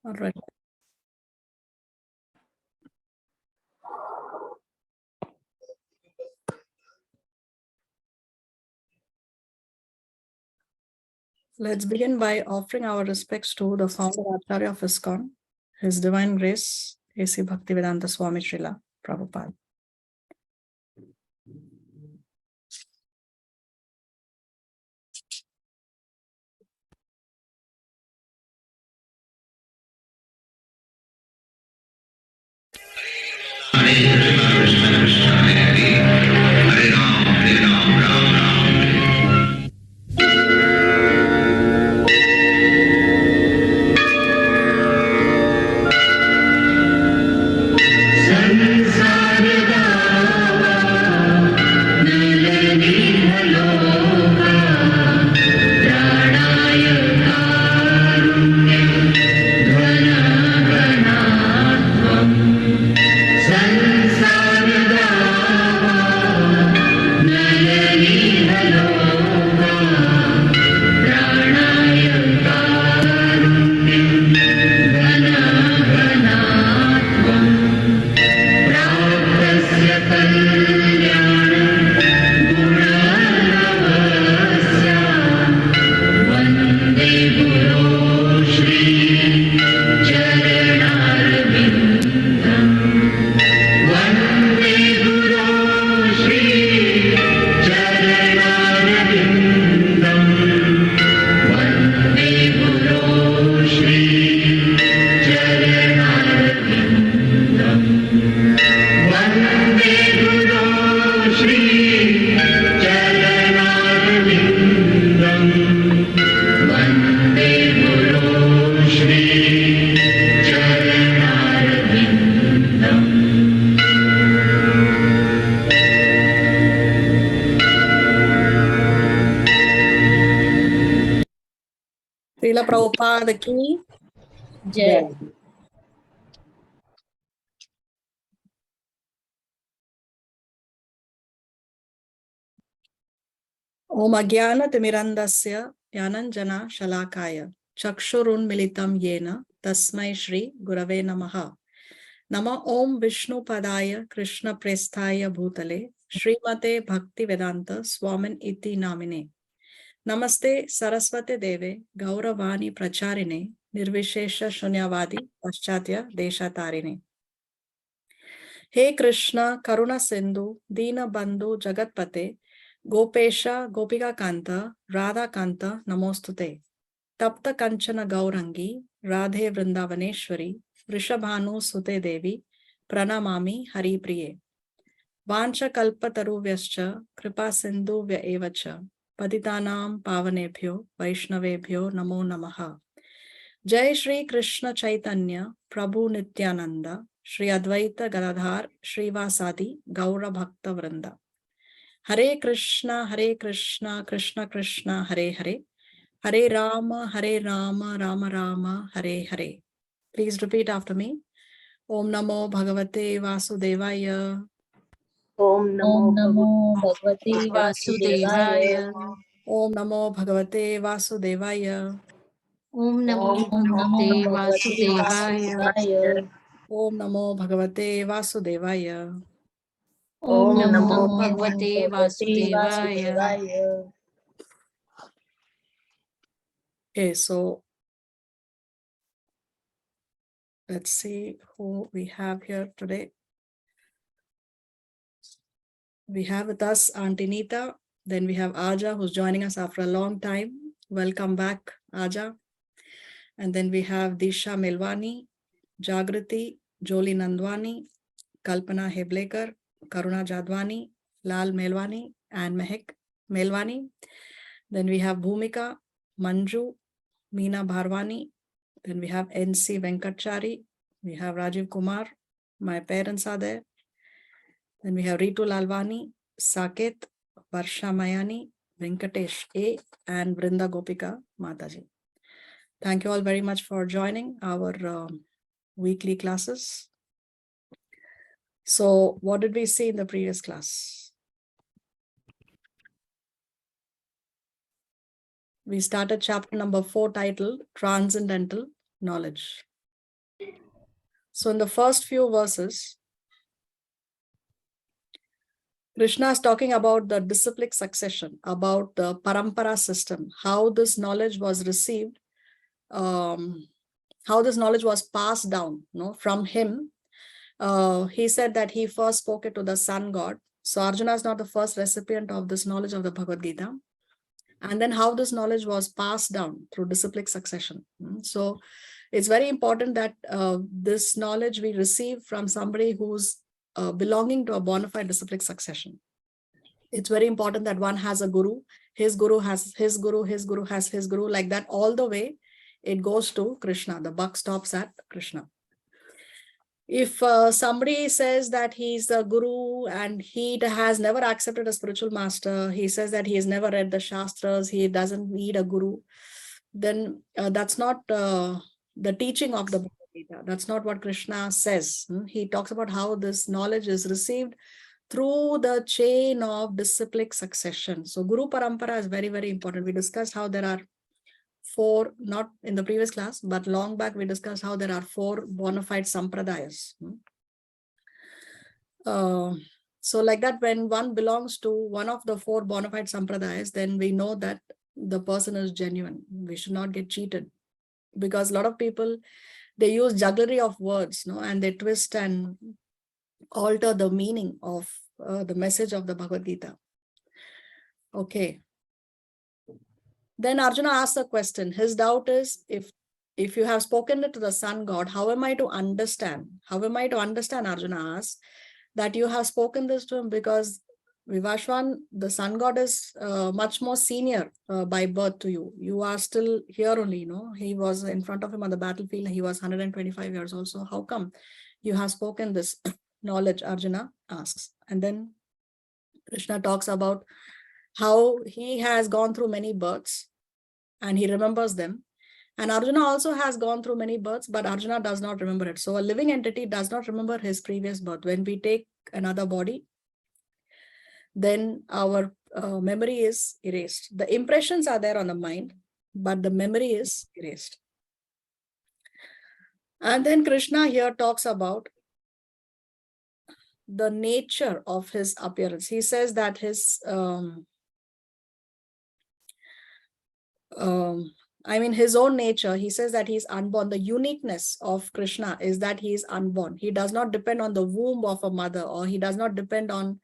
All right. Let's begin by offering our respects to the founder Acharya of ISKCON, His Divine Grace, A.C. Bhaktivedanta Swami Srila Prabhupada. Srila Prabhupada ki Jai. Om Agyana Timirandasya Yananjana Shalakaya Chakshurun Militam Yena Tasmai Shri Gurave Namaha. Nama Om Vishnu Padaya Krishna Presthaya Bhutale Srimate Bhakti Vedanta Swamin Iti Namine. Namaste Saraswate Deve Gauravani Pracharine Nirvishesha Shunyavadi Paschatya Deshatarine. He Krishna Karuna Sindhu Dina Bandhu Jagatpate Gopesha Gopika Kanta Radha Kanta Namostute Tapta Kanchana Gaurangi Radhe Vrindavaneshwari Vrishabhanu Sute Devi Pranamami Hari Priye Vancha Kalpataruvyascha Kripa Sindhu Vya Evacha Patitanam Pavanebhyo Vaishnavebhyo Namo Namaha. Jai Shri Krishna Chaitanya Prabhu Nityananda Shri Advaita Gadadhar Shri Vasadi Gaura Bhakta Vrinda. Hare Krishna Krishna Krishna Hare Hare Hare Rama Rama Rama Hare Hare. Please repeat after me. Om Namo Bhagavate Vasudevaya. Om Namo Bhagavate Vasudevaya. Om Namo Bhagavate Vasudevaya. Om Namo Bhagavate Vasudevaya. Om Namo Bhagavate Vasudevaya. Om Namo Bhagavate Vasudevaya. Okay, so let's see who we have here today. We have with us Auntie Nita. Then we have Aja, who's joining us after a long time. Welcome back, Aja. And then we have Disha Melwani, Jagriti, Joli Nandwani, Kalpana Heblekar, Karuna Jadwani, Lal Melwani, and Mehek Melwani. Then we have Bhumika, Manju, Meena Bharwani. Then we have NC Venkatchari. We have Rajiv Kumar. My parents are there. Then we have Ritu Lalwani, Saket, Varsha Mayani, Venkatesh A, and Vrinda Gopika Mataji. Thank you all very much for joining our weekly classes. So what did we see in the previous class? We started chapter number 4 titled Transcendental Knowledge. So in the first few verses, Krishna is talking about the disciplic succession, about the parampara system, how this knowledge was received, how this knowledge was passed down, from him. He said that he first spoke it to the sun god. So Arjuna is not the first recipient of this knowledge of the Bhagavad Gita. And then how this knowledge was passed down through disciplic succession. So it's very important that this knowledge we receive from somebody who's belonging to a bona fide disciplic succession. It's very important that one has a guru, his guru has his guru, his guru has his guru, like that all the way it goes to Krishna. The buck stops at Krishna. If somebody says that he's a guru and he has never accepted a spiritual master, he says that he has never read the Shastras, he doesn't need a guru, then that's not the teaching of the Bhagavad Gita. That's not what Krishna says. He talks about how this knowledge is received through the chain of disciplic succession. So Guru Parampara is very, very important. We discussed how there are 4, not in the previous class, but long back we discussed how there are 4 bona fide sampradayas. So like that, when one belongs to one of the 4 bona fide sampradayas, then we know that the person is genuine. We should not get cheated, because a lot of people, they use jugglery of words, and they twist and alter the meaning of the message of the Bhagavad Gita. Okay. Then Arjuna asks a question. His doubt is, if you have spoken it to the sun god, how am I to understand? How am I to understand, Arjuna asks, that you have spoken this to him? Because Vivashwan, the sun god is much more senior by birth to you. You are still here only, He was in front of him on the battlefield. He was 125 years old. So how come you have spoken this knowledge, Arjuna asks. And then Krishna talks about how he has gone through many births and he remembers them. And Arjuna also has gone through many births, but Arjuna does not remember it. So a living entity does not remember his previous birth. When we take another body, then our memory is erased. The impressions are there on the mind, but the memory is erased. And then Krishna here talks about the nature of his appearance. He says that his his own nature, he says that he is unborn. The uniqueness of Krishna is that he is unborn. He does not depend on the womb of a mother, or he does not depend on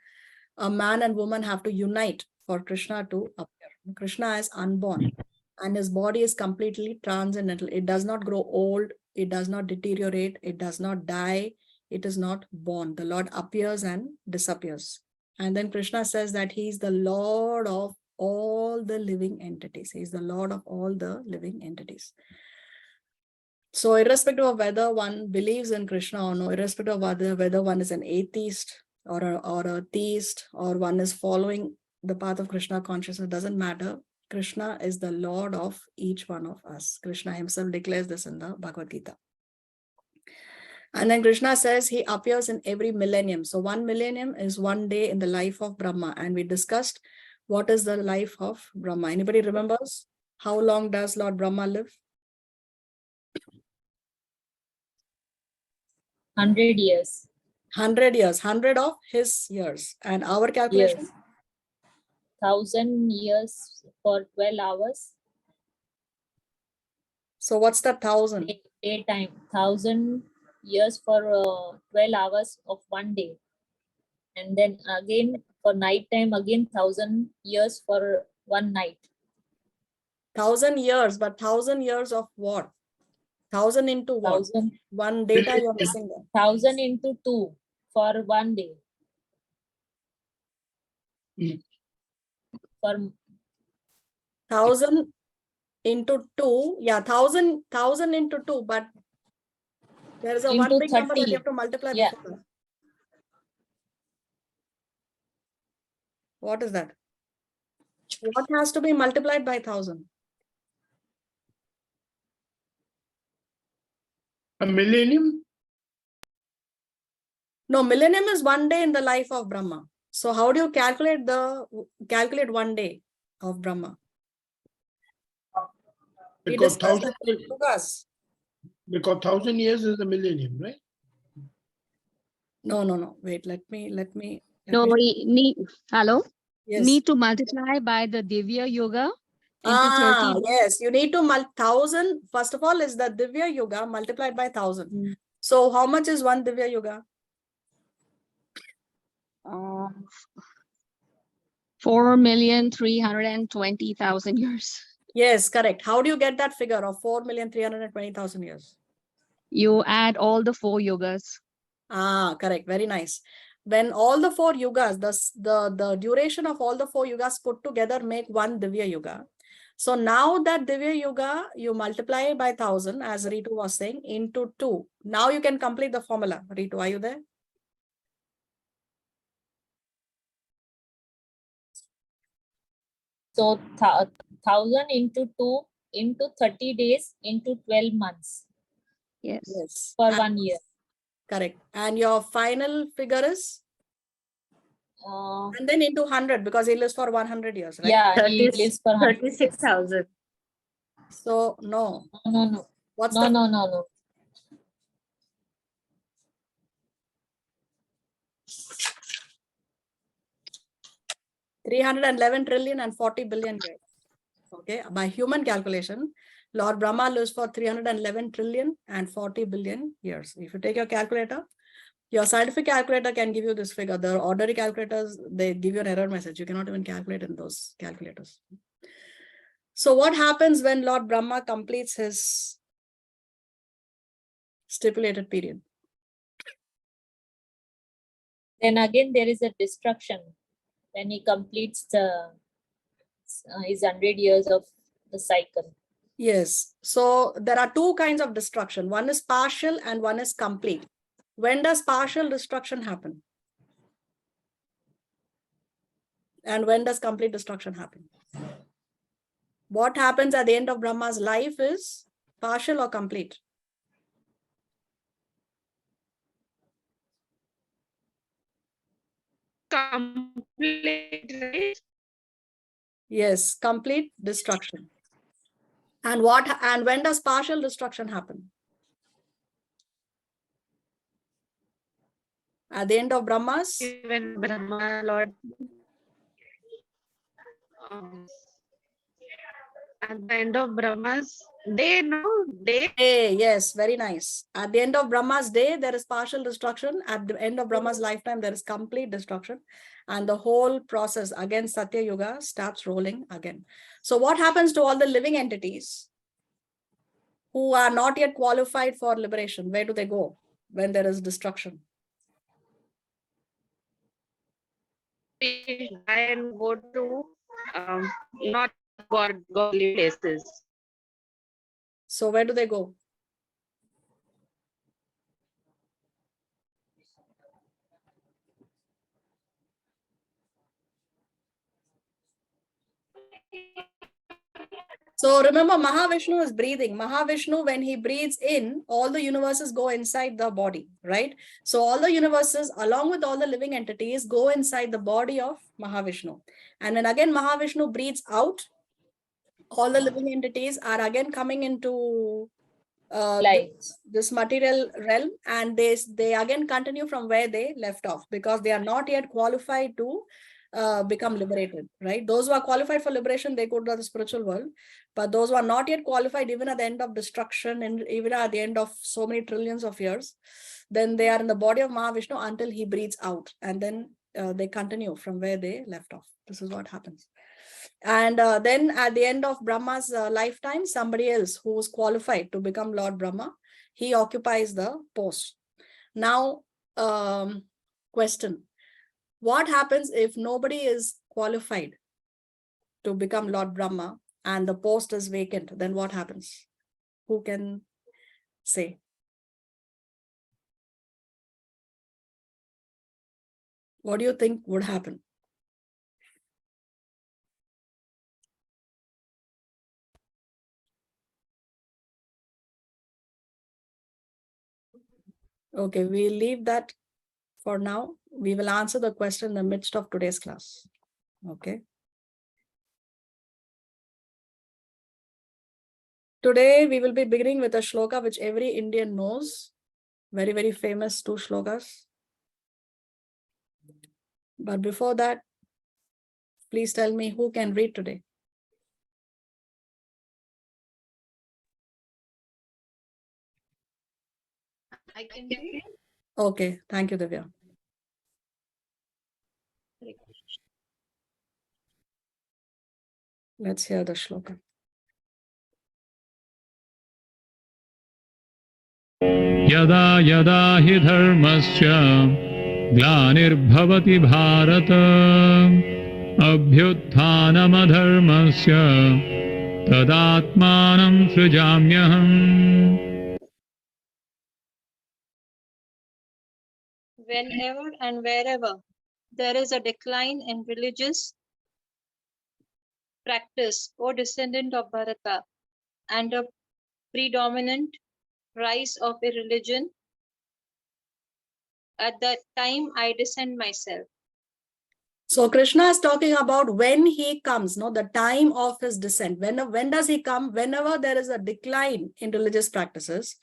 a man and woman have to unite for Krishna to appear. Krishna is unborn and his body is completely transcendental. It does not grow old. It does not deteriorate. It does not die. It is not born. The Lord appears and disappears. And then Krishna says that he is the Lord of all the living entities. He is the Lord of all the living entities. So irrespective of whether one believes in Krishna or no, irrespective of whether one is an atheist or a theist, or one is following the path of Krishna consciousness, doesn't matter. Krishna is the Lord of each one of us. Krishna himself declares this in the Bhagavad Gita. And then Krishna says he appears in every millennium. So 1 millennium is 1 day in the life of Brahma. And we discussed what is the life of Brahma. Anybody remembers? How long does Lord Brahma live? 100 years. 100 years. 100 of his years. And our calculation? Yes. 1000 years for 12 hours. So what's the 1000? Daytime. 1000 years for 12 hours of 1 day. And then again for night time, again 1000 years for 1 night. 1000 years, but 1000 years of what? 1000 into what? 1000. One data you're missing there. 1000 into 2 for 1 day. For 1000 into 2. Yeah, 1000 into 2, but there is a one big number that you have to multiply before that. What is that? What has to be multiplied by 1000? A millennium? No, millennium is 1 day in the life of Brahma. So how do you calculate 1 day of Brahma? Because 1000 years is a millennium, right? No. Wait, let me. No, hello? Yes. Need to multiply by the Divya Yoga into 30. Yes, you need to 1,000. First of all, is the Divya Yuga multiplied by 1,000. Mm. So how much is one Divya Yuga? 4,320,000 years. Yes, correct. How do you get that figure of 4,320,000 years? You add all the 4 yogas. Correct. Very nice. When all the 4 yugas, the duration of all the 4 yugas put together make one Divya Yuga. So now that Divya Yuga, you multiply by 1,000, as Ritu was saying, into 2. Now you can complete the formula. Ritu, are you there? So 1,000 into 2 into 30 days into 12 months Yes. for And 1 year. correct. And your final figure is? And then into 100 because he lives for 100 years, right? Yeah, he lives for 36,000. So no. No. What's No, the no, no, no. 311 trillion and 40 billion years? Okay, by human calculation, Lord Brahma lives for 311 trillion and 40 billion years. If you take your calculator, your scientific calculator can give you this figure. The ordinary calculators, they give you an error message. You cannot even calculate in those calculators. So what happens when Lord Brahma completes his stipulated period? Then again, there is a destruction when he completes his 100 years of the cycle. Yes. So there are 2 kinds of destruction. One is partial and one is complete. When does partial destruction happen? And when does complete destruction happen? What happens at the end of Brahma's life is partial or complete? Complete, right? Yes, complete destruction. And when does partial destruction happen? At the end of Brahma's? Even Brahma, Lord. At the end of Brahma's day, no? Day? Yes, very nice. At the end of Brahma's day, there is partial destruction. At the end of Brahma's lifetime, there is complete destruction. And the whole process again, Satya Yuga starts rolling again. So what happens to all the living entities who are not yet qualified for liberation? Where do they go when there is destruction? We die and go to not godly places. So where do they go? So remember, Mahavishnu is breathing. Mahavishnu, when he breathes in, all the universes go inside the body, right? So all the universes, along with all the living entities, go inside the body of Mahavishnu. And then again, Mahavishnu breathes out. All the living entities are again coming into this material realm, and they again continue from where they left off because they are not yet qualified to become liberated, right? Those who are qualified for liberation, they go to the spiritual world, but those who are not yet qualified, even at the end of destruction and even at the end of so many trillions of years, then they are in the body of Mahavishnu until he breathes out, and then they continue from where they left off. This is what happens. And then at the end of Brahma's lifetime, somebody else who is qualified to become Lord Brahma, he occupies the post. Now, question, what happens if nobody is qualified to become Lord Brahma and the post is vacant? Then what happens? Who can say? What do you think would happen? Okay, we'll leave that for now. We will answer the question in the midst of today's class. Okay. Today, we will be beginning with a shloka which every Indian knows. Very, very famous 2 shlokas. But before that, please tell me who can read today. I can read. Okay, thank you, Divya. Let's hear the shloka. Yada yada hi dharmasya glanirbhavati bharata abhyutthanam tadatmanam srijamyaham. Whenever and wherever there is a decline in religious practice, O descendant of Bharata, and a predominant rise of a religion, at that time I descend myself. So Krishna is talking about when he comes, no, the time of his descent. When does he come? Whenever there is a decline in religious practices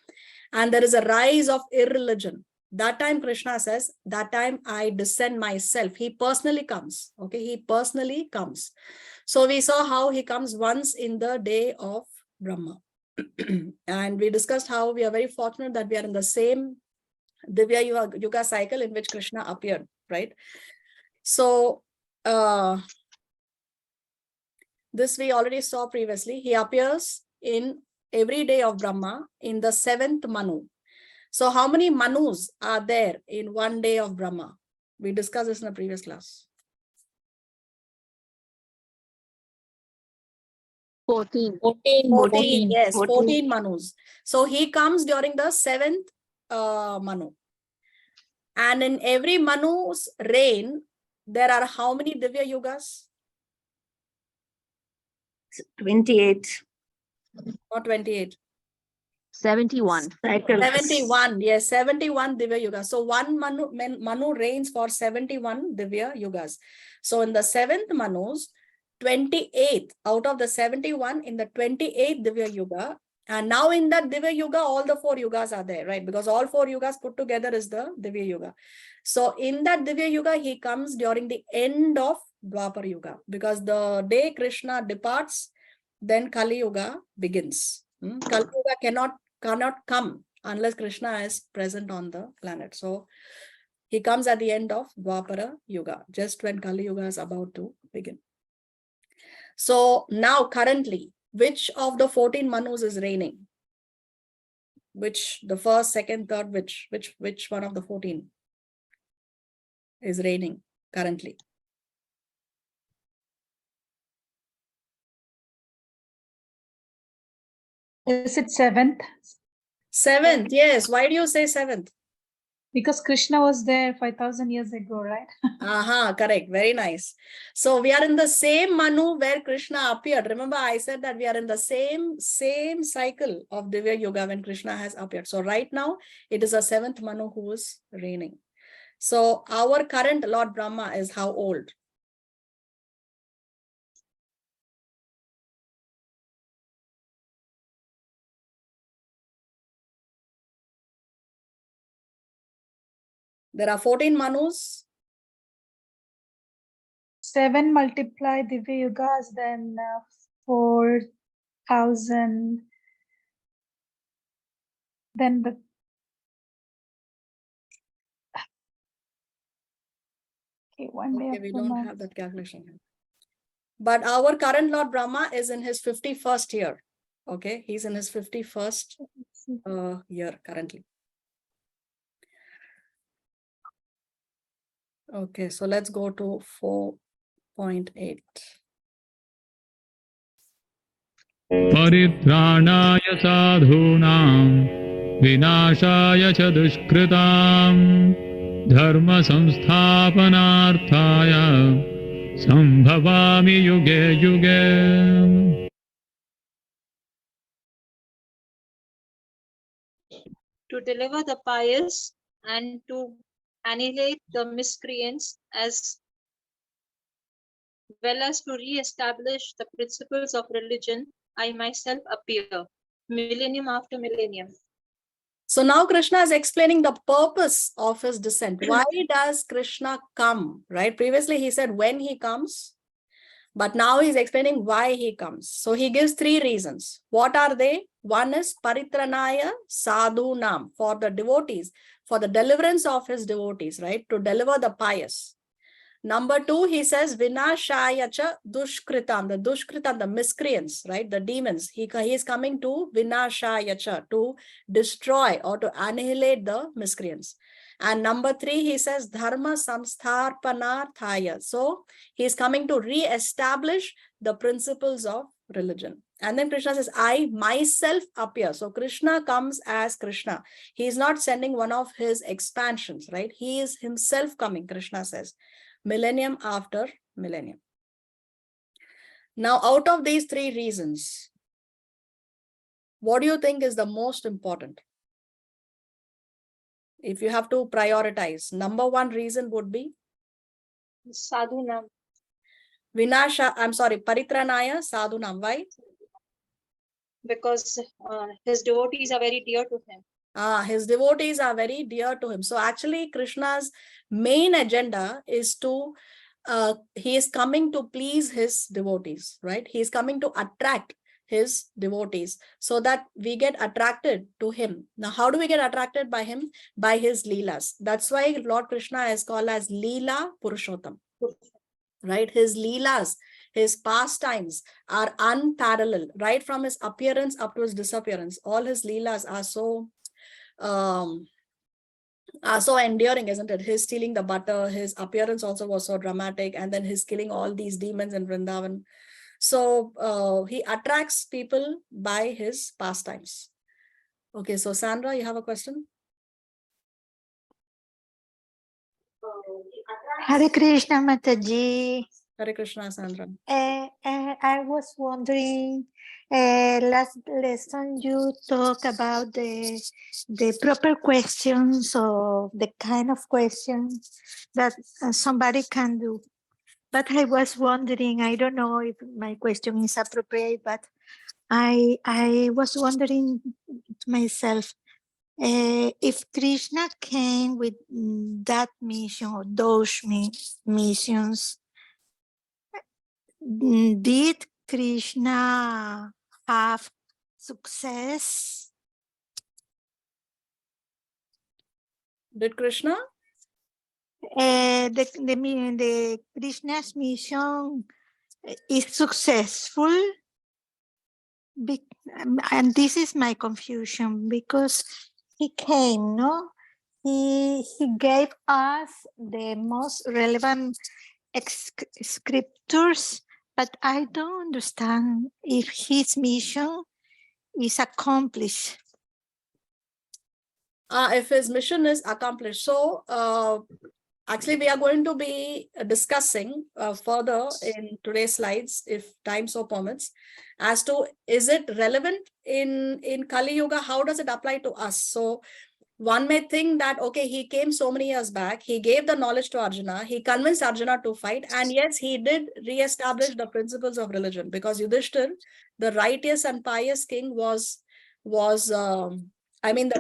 and there is a rise of irreligion. That time Krishna says, that time I descend myself. He personally comes. Okay, he personally comes. So we saw how he comes once in the day of Brahma. And we discussed how we are very fortunate that we are in the same Divya Yuga cycle in which Krishna appeared, right? So this we already saw previously. He appears in every day of Brahma in the 7th Manu. So how many Manus are there in one day of Brahma? We discussed this in the previous class. 14. 14. Yes, 14. 14 Manus. So he comes during the 7th Manu. And in every Manu's reign, there are how many Divya Yugas? 28. Not 28. 71. Cycles. 71, yes, 71 Divya Yugas. So one Manu reigns for 71 Divya Yugas. So in the 7th Manus, 28 out of the 71 in the 28th Divya Yuga. And now in that Divya Yuga, all the 4 Yugas are there, right? Because all 4 Yugas put together is the Divya Yuga. So in that Divya Yuga, he comes during the end of Dwapar Yuga. Because the day Krishna departs, then Kali Yuga begins. Kali Yuga cannot come unless Krishna is present on the planet. So he comes at the end of Dwapara Yuga, just when Kali Yuga is about to begin. So now currently, which of the 14 Manus is reigning? Which, the first, second, third, which one of the 14 is reigning currently? Is it 7th? 7th, yes. Why do you say 7th? Because Krishna was there 5,000 years ago, right? Aha, correct. Very nice. So we are in the same Manu where Krishna appeared. Remember, I said that we are in the same cycle of Divya Yuga when Krishna has appeared. So right now, it is a 7th Manu who is reigning. So our current Lord Brahma is how old? There are 14 Manus. 7 multiply Divya Yugas, then 4,000. Then the one day Okay, of we the don't month. have that calculation here. But our current Lord Brahma is in his 51st year. Okay, he's in his 51st year currently. Okay, so let's go to 4.8. Paritranaya sadhunam vinashaya cha dushkritam dharma samsthapanarthaya sambhavami yuge yuge. To deliver the pious and to annihilate the miscreants, as well as to re-establish the principles of religion, I myself appear, millennium after millennium. So now Krishna is explaining the purpose of his descent. Why does Krishna come, right? Previously he said when he comes, but now he's explaining why he comes. So he gives 3 reasons. What are they? One is paritranaya sadhunam, for the devotees, for the deliverance of his devotees, right? To deliver the pious. Number 2, he says vinashaya cha dushkritam, the dushkritam, the miscreants, right? The demons. He is coming to vinashaya cha, to destroy or to annihilate the miscreants. And number 3, he says dharma samstharpanarthaya. So he is coming to re-establish the principles of religion. And then Krishna says, I myself appear. So Krishna comes as Krishna. He is not sending one of his expansions, right? He is himself coming, Krishna says, millennium after millennium. Now, out of these 3 reasons, what do you think is the most important? If you have to prioritize, number 1 reason would be Sadhunam. paritranaya sadhunam. Why? Because his devotees are very dear to him. His devotees are very dear to him. So actually Krishna's main agenda is to, he is coming to please his devotees, right? He is coming to attract his devotees so that we get attracted to him. Now, how do we get attracted by him? By his leelas. That's why Lord Krishna is called as Leela Purushottam, right? His leelas, his pastimes are unparalleled, right from his appearance up to his disappearance. All his leelas are so enduring, isn't it? His stealing the butter, his appearance also was so dramatic, and then his killing all these demons in Vrindavan. So he attracts people by his pastimes. Okay, so Sandra, you have a question? Hare Krishna, Mataji. Hare Krishna, Sandra. I was wondering, last lesson you talk about the proper questions or the kind of questions that somebody can do. But I was wondering, I don't know if my question is appropriate, but I was wondering to myself, if Krishna came with that mission or those missions, did Krishna have success? Did Krishna? The Krishna's mission is successful. And this is my confusion, because he came, no? He gave us the most relevant scriptures, but I don't understand if his mission is accomplished. If his mission is accomplished. So actually we are going to be discussing further in today's slides, if time so permits, as to is it relevant in Kali Yuga? How does it apply to us? So one may think that, okay, he came so many years back, he gave the knowledge to Arjuna, he convinced Arjuna to fight, and yes, he did re-establish the principles of religion, because Yudhishthir, the righteous and pious king, the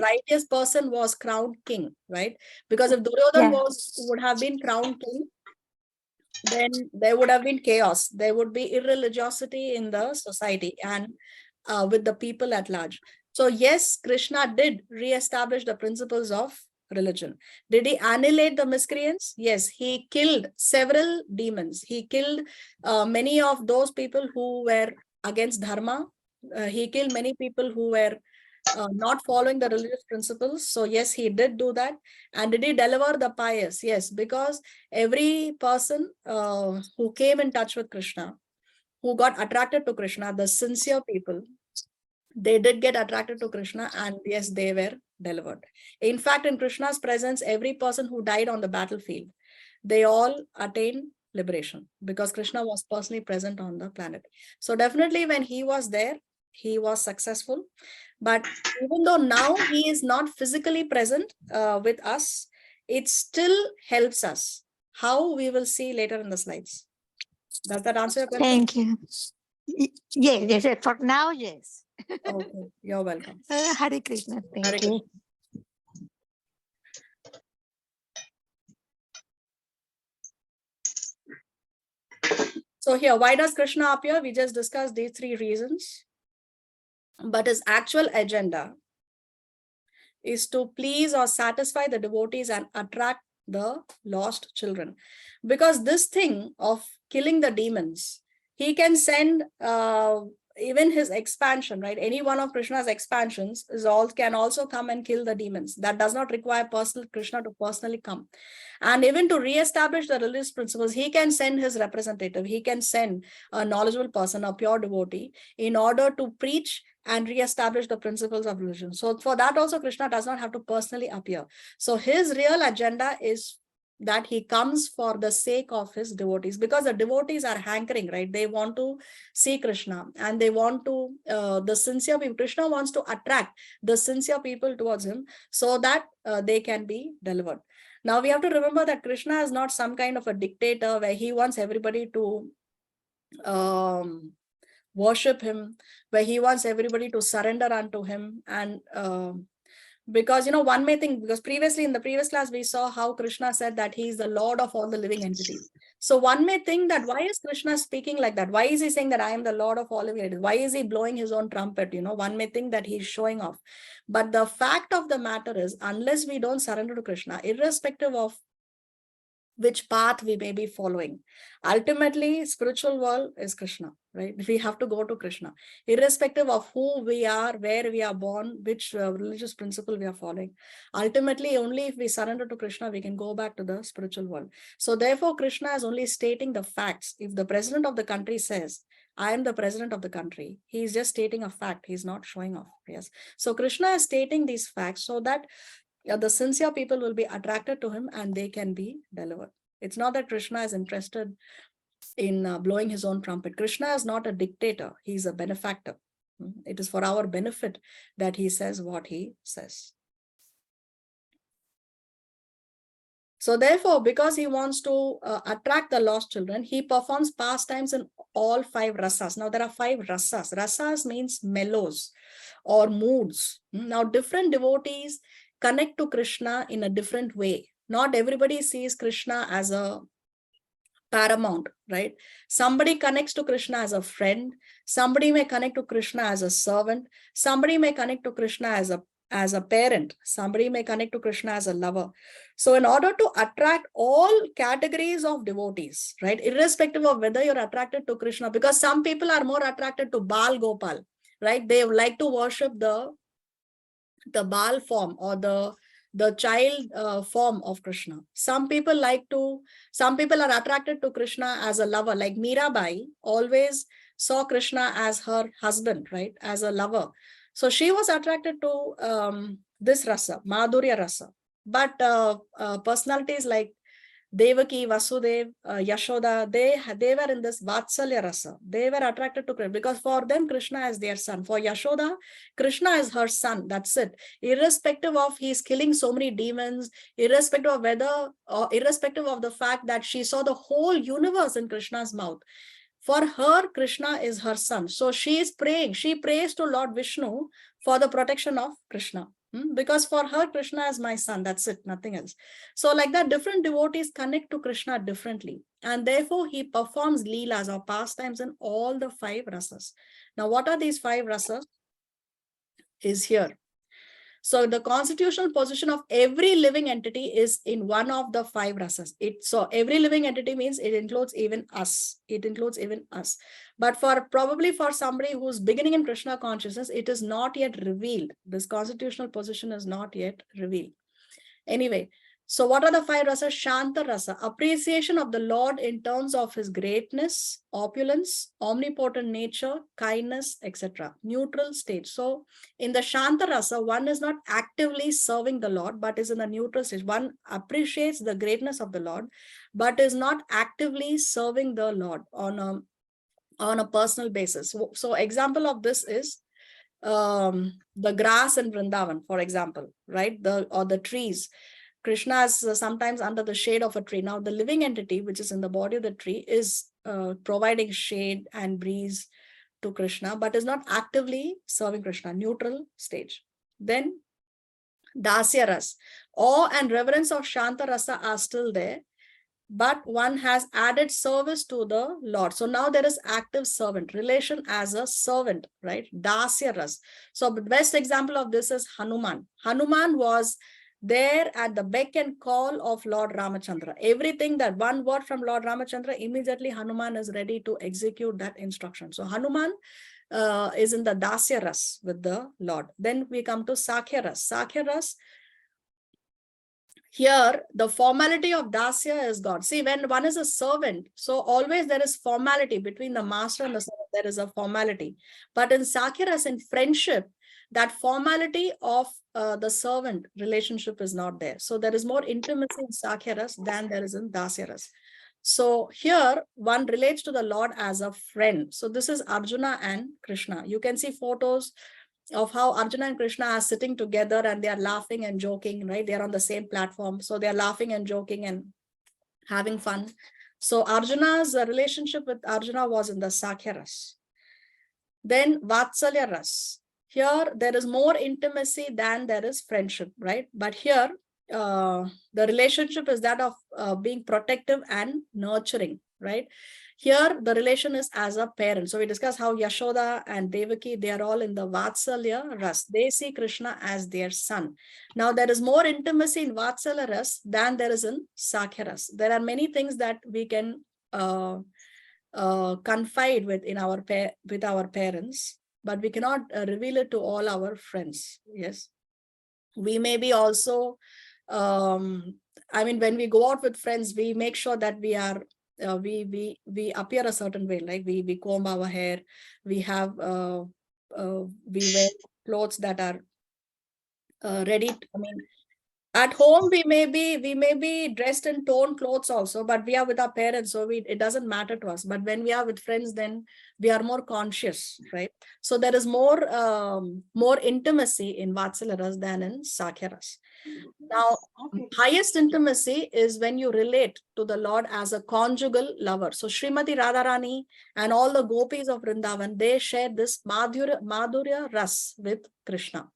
righteous person was crowned king, right? Because if Duryodhan would have been crowned king, then there would have been chaos. There would be irreligiosity in the society and with the people at large. So yes, Krishna did re-establish the principles of religion. Did he annihilate the miscreants? Yes, he killed several demons. He killed many of those people who were against dharma. He killed many people who were not following the religious principles. So yes, he did do that. And did he deliver the pious? Yes, because every person who came in touch with Krishna, who got attracted to Krishna, the sincere people, they did get attracted to Krishna, and yes, they were delivered. In fact, in Krishna's presence, every person who died on the battlefield, they all attained liberation, because Krishna was personally present on the planet. So definitely when he was there, he was successful. But even though now he is not physically present with us, it still helps us. How, we will see later in the slides. Does that answer your question? Thank you. Yes, for now, yes. Okay, you're welcome. Hare Krishna, Hare thank you. Krishna. So here, why does Krishna appear? We just discussed these three reasons. But his actual agenda is to please or satisfy the devotees and attract the lost children. Because this thing of killing the demons, he can send even his expansion, right? Any one of Krishna's expansions can also come and kill the demons. That does not require Krishna to personally come. And even to re-establish the religious principles, he can send his representative. He can send a knowledgeable person, a pure devotee, in order to preach and re-establish the principles of religion. So for that also, Krishna does not have to personally appear. So his real agenda is that he comes for the sake of his devotees, because the devotees are hankering, right? They want to see Krishna, and they want to, the sincere people, Krishna wants to attract the sincere people towards him so that they can be delivered. Now we have to remember that Krishna is not some kind of a dictator where he wants everybody to worship him, where he wants everybody to surrender unto him. And because, one may think, because previously in the previous class, we saw how Krishna said that he is the Lord of all the living entities. So one may think that why is Krishna speaking like that? Why is he saying that I am the Lord of all living entities? Why is he blowing his own trumpet? One may think that he's showing off. But the fact of the matter is, unless we don't surrender to Krishna, irrespective of which path we may be following, ultimately spiritual world is Krishna, right? We have to go to Krishna, irrespective of who we are, where we are born, which religious principle we are following. Ultimately, only if we surrender to Krishna, we can go back to the spiritual world. So therefore, Krishna is only stating the facts. If the president of the country says, I am the president of the country, he is just stating a fact. He's not showing off. Yes. So Krishna is stating these facts so that the sincere people will be attracted to him and they can be delivered. It's not that Krishna is interested in blowing his own trumpet. Krishna is not a dictator. He's a benefactor. It is for our benefit that he says what he says. So therefore, because he wants to attract the lost children, he performs pastimes in all 5 rasas. Now there are 5 rasas. Rasas means mellows or moods. Now different devotees connect to Krishna in a different way. Not everybody sees Krishna as a paramount, right? Somebody connects to Krishna as a friend. Somebody may connect to Krishna as a servant. Somebody may connect to Krishna as a parent. Somebody may connect to Krishna as a lover. So in order to attract all categories of devotees, right, irrespective of whether you're attracted to Krishna, because some people are more attracted to Bal Gopal, right? They like to worship the Bal form or the child form of Krishna. Some people are attracted to Krishna as a lover, like Mirabai always saw Krishna as her husband, right, as a lover. So she was attracted to this rasa, Madhurya rasa. But personalities like Devaki, Vasudev, Yashoda, they were in this Vatsalya rasa. They were attracted to Krishna because for them, Krishna is their son. For Yashoda, Krishna is her son. That's it. Irrespective of he's killing so many demons, irrespective of irrespective of the fact that she saw the whole universe in Krishna's mouth. For her, Krishna is her son. So she is praying. She prays to Lord Vishnu for the protection of Krishna. Because for her, Krishna is my son. That's it, nothing else. So like that, different devotees connect to Krishna differently. And therefore, he performs leelas or pastimes in all the 5 rasas. Now, what are these 5 rasas? Is here. So the constitutional position of every living entity is in one of the 5 rasas. So every living entity means it includes even us. It includes even us. But probably for somebody who's beginning in Krishna consciousness, it is not yet revealed. This constitutional position is not yet revealed. Anyway, so what are the 5 rasas? Shanta rasa, appreciation of the Lord in terms of his greatness, opulence, omnipotent nature, kindness, etc. Neutral state. So in the Shanta rasa, one is not actively serving the Lord, but is in the neutral stage. One appreciates the greatness of the Lord, but is not actively serving the Lord on a personal basis. So example of this is the grass in Vrindavan, for example, right? Or the trees. Krishna is sometimes under the shade of a tree. Now, the living entity, which is in the body of the tree, is providing shade and breeze to Krishna, but is not actively serving Krishna, neutral stage. Then, Dasya Ras. Awe and reverence of Shanta Rasa are still there, but one has added service to the Lord. So now there is active servant, relation as a servant, right? Dasya ras. So the best example of this is Hanuman. Hanuman was there at the beck and call of Lord Ramachandra. Everything that one word from Lord Ramachandra, immediately Hanuman is ready to execute that instruction. So Hanuman is in the Dasya ras with the Lord. Then we come to Sakhya ras. Sakhya ras, here the formality of Dasya is God. See, when one is a servant, so always there is formality between the master and the servant. There is a formality. But in Sakhya ras, in friendship, that formality of the servant relationship is not there. So there is more intimacy in Sakhya ras than there is in Dasya ras. So here one relates to the Lord as a friend. So this is Arjuna and Krishna. You can see photos of how Arjuna and Krishna are sitting together and they are laughing and joking, right? They are on the same platform. So they are laughing and joking and having fun. So Arjuna's relationship with Arjuna was in the Sakhya ras. Then Vatsalya ras. Here there is more intimacy than there is friendship, right? But here the relationship is that of being protective and nurturing, right? Here the relation is as a parent. So we discussed how Yashoda and Devaki, they are all in the Vatsalya ras. They see Krishna as their son. Now there is more intimacy in Vatsalya ras than there is in Sakhya ras. There are many things that we can confide with with our parents, but we cannot reveal it to all our friends. Yes, we may be also I mean, when we go out with friends, we make sure that we are we appear a certain way, like we comb our hair, we have we wear clothes that are ready. I mean, at home we may be dressed in torn clothes also, but we are with our parents, so it doesn't matter to us. But when we are with friends, then we are more conscious, right? So there is more intimacy in Vatsalya ras than in Sakhya ras. Now, highest intimacy is when you relate to the Lord as a conjugal lover. So Srimati Radharani and all the gopis of Vrindavan, they share this Madhurya ras with Krishna.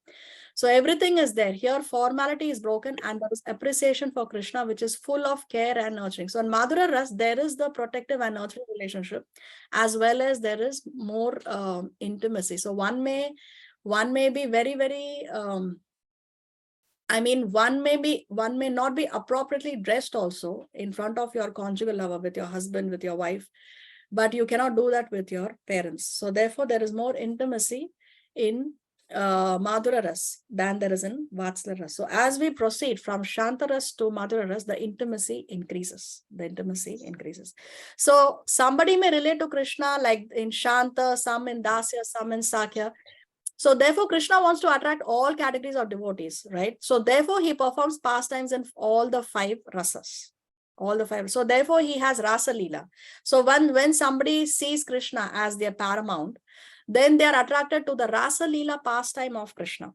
So everything is there. Here formality is broken and there is appreciation for Krishna, which is full of care and nurturing. So in Madhurya ras, there is the protective and nurturing relationship, as well as there is more intimacy. So one may be very, very I mean, one may not be appropriately dressed also in front of your conjugal lover, with your husband, with your wife, but you cannot do that with your parents. So therefore, there is more intimacy in Madhura ras than there is in Vatsalya ras. So as we proceed from Shanta ras to Madhura ras, the intimacy increases. The intimacy increases. So somebody may relate to Krishna like in Shanta, some in Dasya, some in Sakhya. So therefore, Krishna wants to attract all categories of devotees, right? So therefore, he performs pastimes in all the 5 rasas. All the 5. So therefore, he has Rasa Leela. So when somebody sees Krishna as their paramount, then they are attracted to the Rasa Leela pastime of Krishna.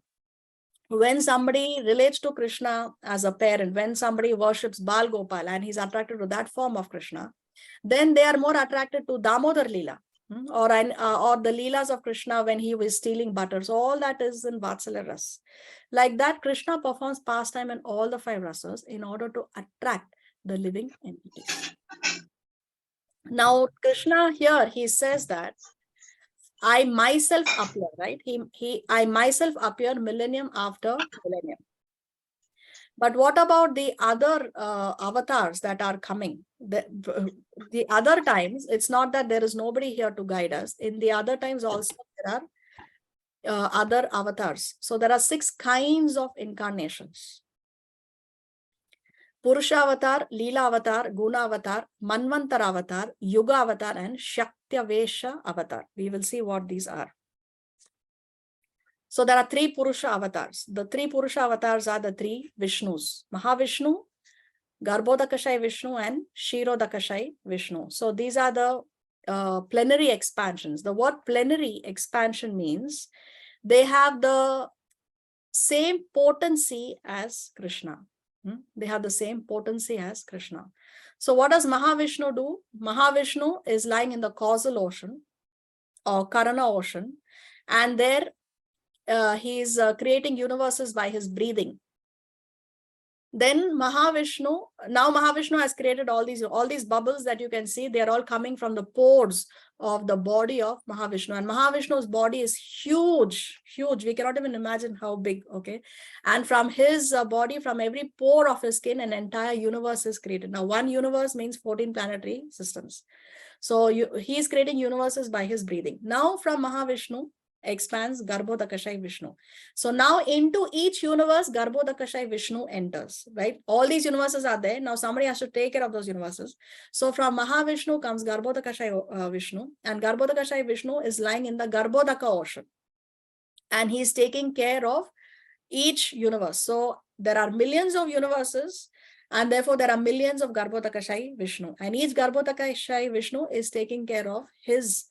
When somebody relates to Krishna as a parent, when somebody worships Bal Gopal and he's attracted to that form of Krishna, then they are more attracted to Damodar Leela. Or the Leelas of Krishna when he was stealing butter. So all that is in Vatsalya ras. Like that, Krishna performs pastime in all the 5 rasas in order to attract the living entities. Now, Krishna here, he says that I myself appear, right? I myself appear millennium after millennium. But what about the other avatars that are coming? The other times, it's not that there is nobody here to guide us. In the other times also, there are other avatars. So there are 6 kinds of incarnations. Purusha avatar, Leela avatar, Guna avatar, Manvantar avatar, Yuga avatar, and Shaktavesha avatar. We will see what these are. So there are 3 Purusha avatars. The 3 Purusha avatars are the 3 Vishnus. Mahavishnu, Garbhodakashai Vishnu, and Shirodakashai Vishnu. So these are the plenary expansions. The word plenary expansion means they have the same potency as Krishna. They have the same potency as Krishna. So what does Mahavishnu do? Mahavishnu is lying in the causal ocean or Karana ocean, and there he is creating universes by his breathing. Then Mahavishnu, now Mahavishnu has created all these bubbles that you can see. They are all coming from the pores of the body of Mahavishnu. And Mahavishnu's body is huge, huge. We cannot even imagine how big, okay? And from his body, from every pore of his skin, an entire universe is created. Now, one universe means 14 planetary systems. So he is creating universes by his breathing. Now from Mahavishnu expands Garbhodakashai Vishnu. So now into each universe, Garbhodakashai Vishnu enters, right? All these universes are there. Now somebody has to take care of those universes. So from Mahavishnu comes Garbhodakashai Vishnu, and Garbhodakashai Vishnu is lying in the Garbhodaka ocean. And he's taking care of each universe. So there are millions of universes, and therefore there are millions of Garbhodakashai Vishnu. And each Garbhodakashai Vishnu is taking care of his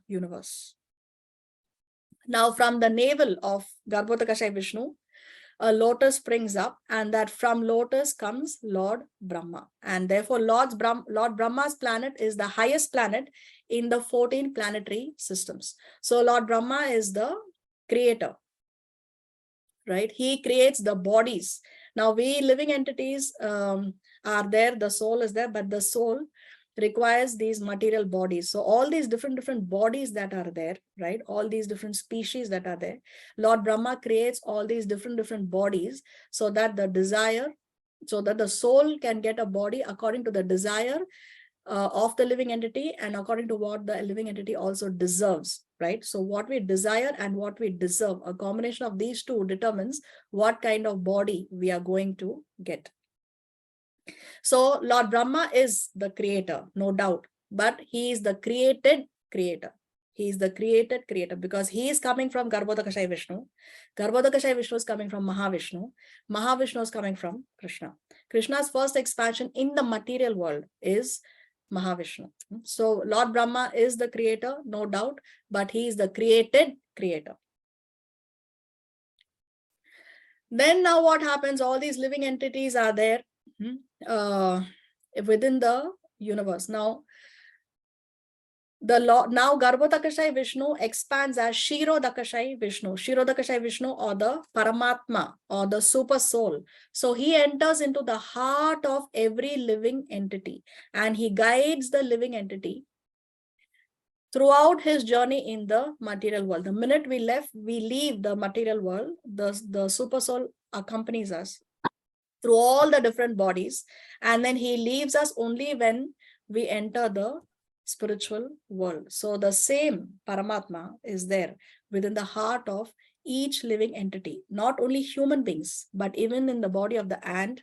universe. Now from the navel of Garbhodakashai Vishnu, a lotus springs up, and that from lotus comes Lord Brahma. And therefore Lord Brahma's planet is the highest planet in the 14 planetary systems. So Lord Brahma is the creator, right? He creates the bodies. Now we living entities are there, the soul is there, but the soul requires these material bodies. So all these different bodies that are there, right? All these different species that are there, Lord Brahma creates all these different bodies so that the soul can get a body according to the desire of the living entity and according to what the living entity also deserves, right? So what we desire and what we deserve, a combination of these two determines what kind of body we are going to get. So Lord Brahma is the creator, no doubt, but he is the created creator. He is the created creator because he is coming from Garbhodakashai Vishnu. Garbhodakashai Vishnu is coming from Mahavishnu. Mahavishnu is coming from Krishna. Krishna's first expansion in the material world is Mahavishnu. So Lord Brahma is the creator, no doubt, but he is the created creator. Then now what happens? All these living entities are there within the universe. Now Garbhodakashai Vishnu expands as Kshirodakashai Vishnu. Kshirodakashai Vishnu, or the Paramatma, or the super soul. So he enters into the heart of every living entity and he guides the living entity throughout his journey in the material world. The minute we leave the material world, the super soul accompanies us through all the different bodies, and then he leaves us only when we enter the spiritual world. So the same Paramatma is there within the heart of each living entity, not only human beings, but even in the body of the ant,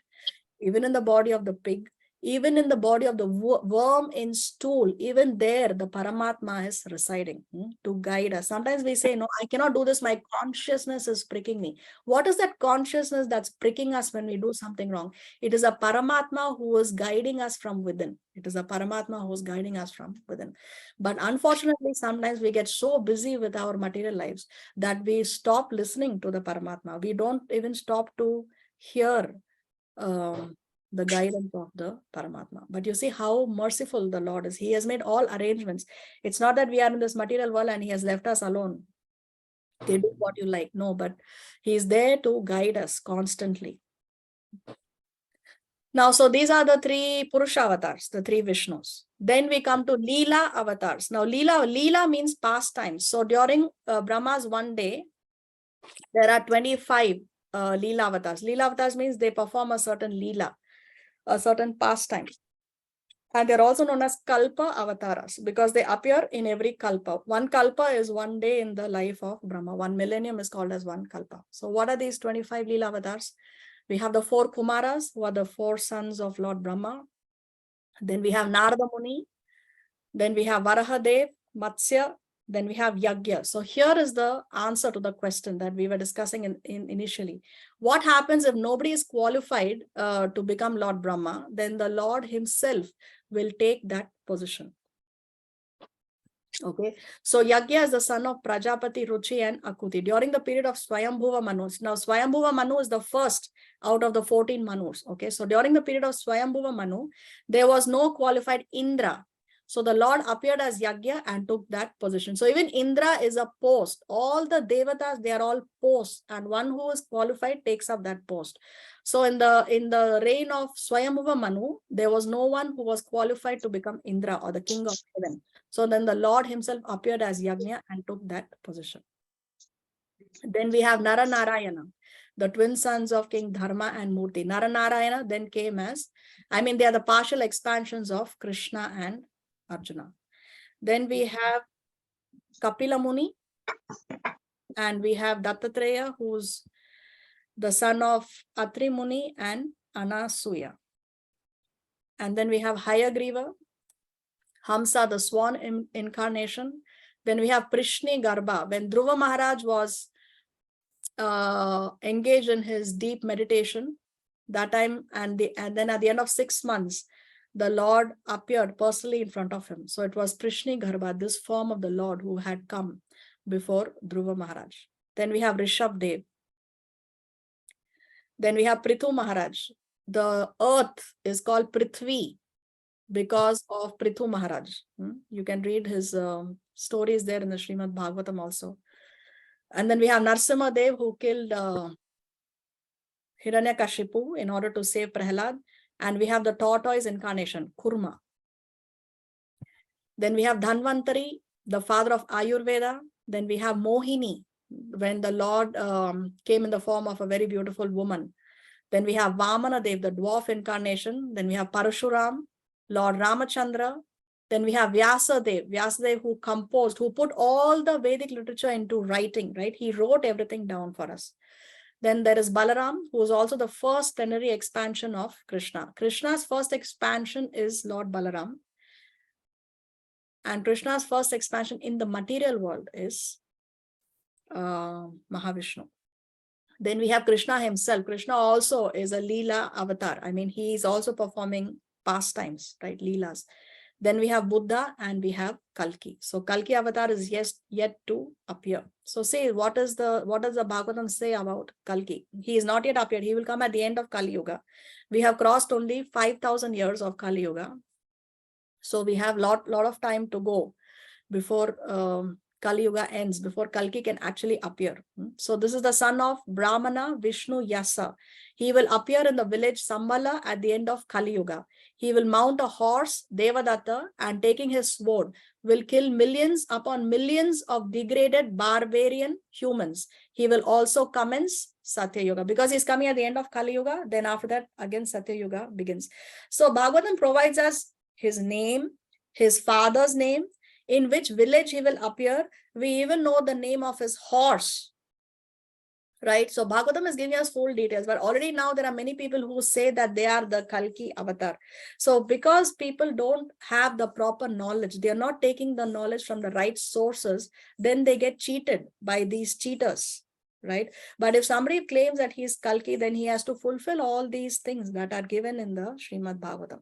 even in the body of the pig, even in the body of the worm in stool, even there the Paramatma is residing to guide us. Sometimes we say, no, I cannot do this. My consciousness is pricking me. What is that consciousness that's pricking us when we do something wrong? It is a Paramatma who is guiding us from within. It is a Paramatma who is guiding us from within. But unfortunately, sometimes we get so busy with our material lives that we stop listening to the Paramatma. We don't even stop to hear the guidance of the Paramatma. But you see how merciful the Lord is. He has made all arrangements. It's not that we are in this material world and he has left us alone. Okay, do what you like. No, but he is there to guide us constantly. Now, so these are the three Purusha avatars, the three Vishnus. Then we come to Leela avatars. Now, Leela means pastimes. So during Brahma's one day, there are 25 Leela avatars. Leela avatars means they perform a certain Leela, a certain pastime. And they're also known as Kalpa avatars because they appear in every Kalpa. One Kalpa is one day in the life of Brahma. 1 millennium is called as one Kalpa. So what are these 25 Leela avatars? We have the 4 Kumaras, who are the 4 sons of Lord Brahma. Then we have Narada Muni. Then we have Varahadev, Matsya. Then we have Yagya. So here is the answer to the question that we were discussing initially. What happens if nobody is qualified to become Lord Brahma? Then the Lord himself will take that position. Okay, so Yagya is the son of Prajapati, Ruchi and Akuti during the period of Swayambhuva Manu. Now Swayambhuva Manu is the first out of the 14 Manus. Okay, so during the period of Swayambhuva Manu, there was no qualified Indra. So the Lord appeared as Yagya and took that position. So even Indra is a post. All the Devatas, they are all posts, and one who is qualified takes up that post. So in the reign of Swayambhuva Manu, there was no one who was qualified to become Indra or the king of heaven. So then the Lord himself appeared as Yagya and took that position. Then we have Naranarayana, the twin sons of King Dharma and Murti. Naranarayana then came as, they are the partial expansions of Krishna and Arjuna. Then we have Kapila Muni, and we have Dattatreya, who's the son of Atri Muni and Anasuya. And then we have Hayagriva, Hamsa, the swan incarnation. Then we have Prishni Garbha. When Dhruva Maharaj was engaged in his deep meditation, that time, and then at the end of 6 months, the Lord appeared personally in front of him. So it was Prishni Garbha, this form of the Lord, who had come before Dhruva Maharaj. Then we have Rishabh Dev. Then we have Prithu Maharaj. The earth is called Prithvi because of Prithu Maharaj. You can read his stories there in the Srimad Bhagavatam also. And then we have Narsimha Dev, who killed Hiranyakashipu in order to save Prahlad. And we have the tortoise incarnation, Kurma. Then we have Dhanvantari, the father of Ayurveda. Then we have Mohini, when the Lord came in the form of a very beautiful woman. Then we have Vamana Dev, the dwarf incarnation. Then we have Parashuram, Lord Ramachandra. Then we have Vyasadev, who composed, who put all the Vedic literature into writing, right? He wrote everything down for us. Then there is Balaram, who is also the first plenary expansion of Krishna. Krishna's first expansion is Lord Balaram. And Krishna's first expansion in the material world is Mahavishnu. Then we have Krishna himself. Krishna also is a Leela avatar. He is also performing pastimes, right? Leelas. Then we have Buddha and we have Kalki. So Kalki avatar is yet to appear. So say, what does the Bhagavatam say about Kalki? He is not yet appeared. He will come at the end of Kali Yuga. We have crossed only 5,000 years of Kali Yuga. So we have lot of time to go before Kali Yuga ends, before Kalki can actually appear. So this is the son of Brahmana Vishnu Yasa. He will appear in the village Sambala at the end of Kali Yuga. He will mount a horse, Devadatta, and taking his sword, will kill millions upon millions of degraded barbarian humans. He will also commence Satya Yuga, because he's coming at the end of Kali Yuga. Then after that, again Satya Yuga begins. So Bhagavatam provides us his name, his father's name, in which village he will appear. We even know the name of his horse, right? So Bhagavatam is giving us full details, but already now there are many people who say that they are the Kalki avatar. So because people don't have the proper knowledge, they are not taking the knowledge from the right sources, then they get cheated by these cheaters, right? But if somebody claims that he is Kalki, then he has to fulfill all these things that are given in the Srimad Bhagavatam.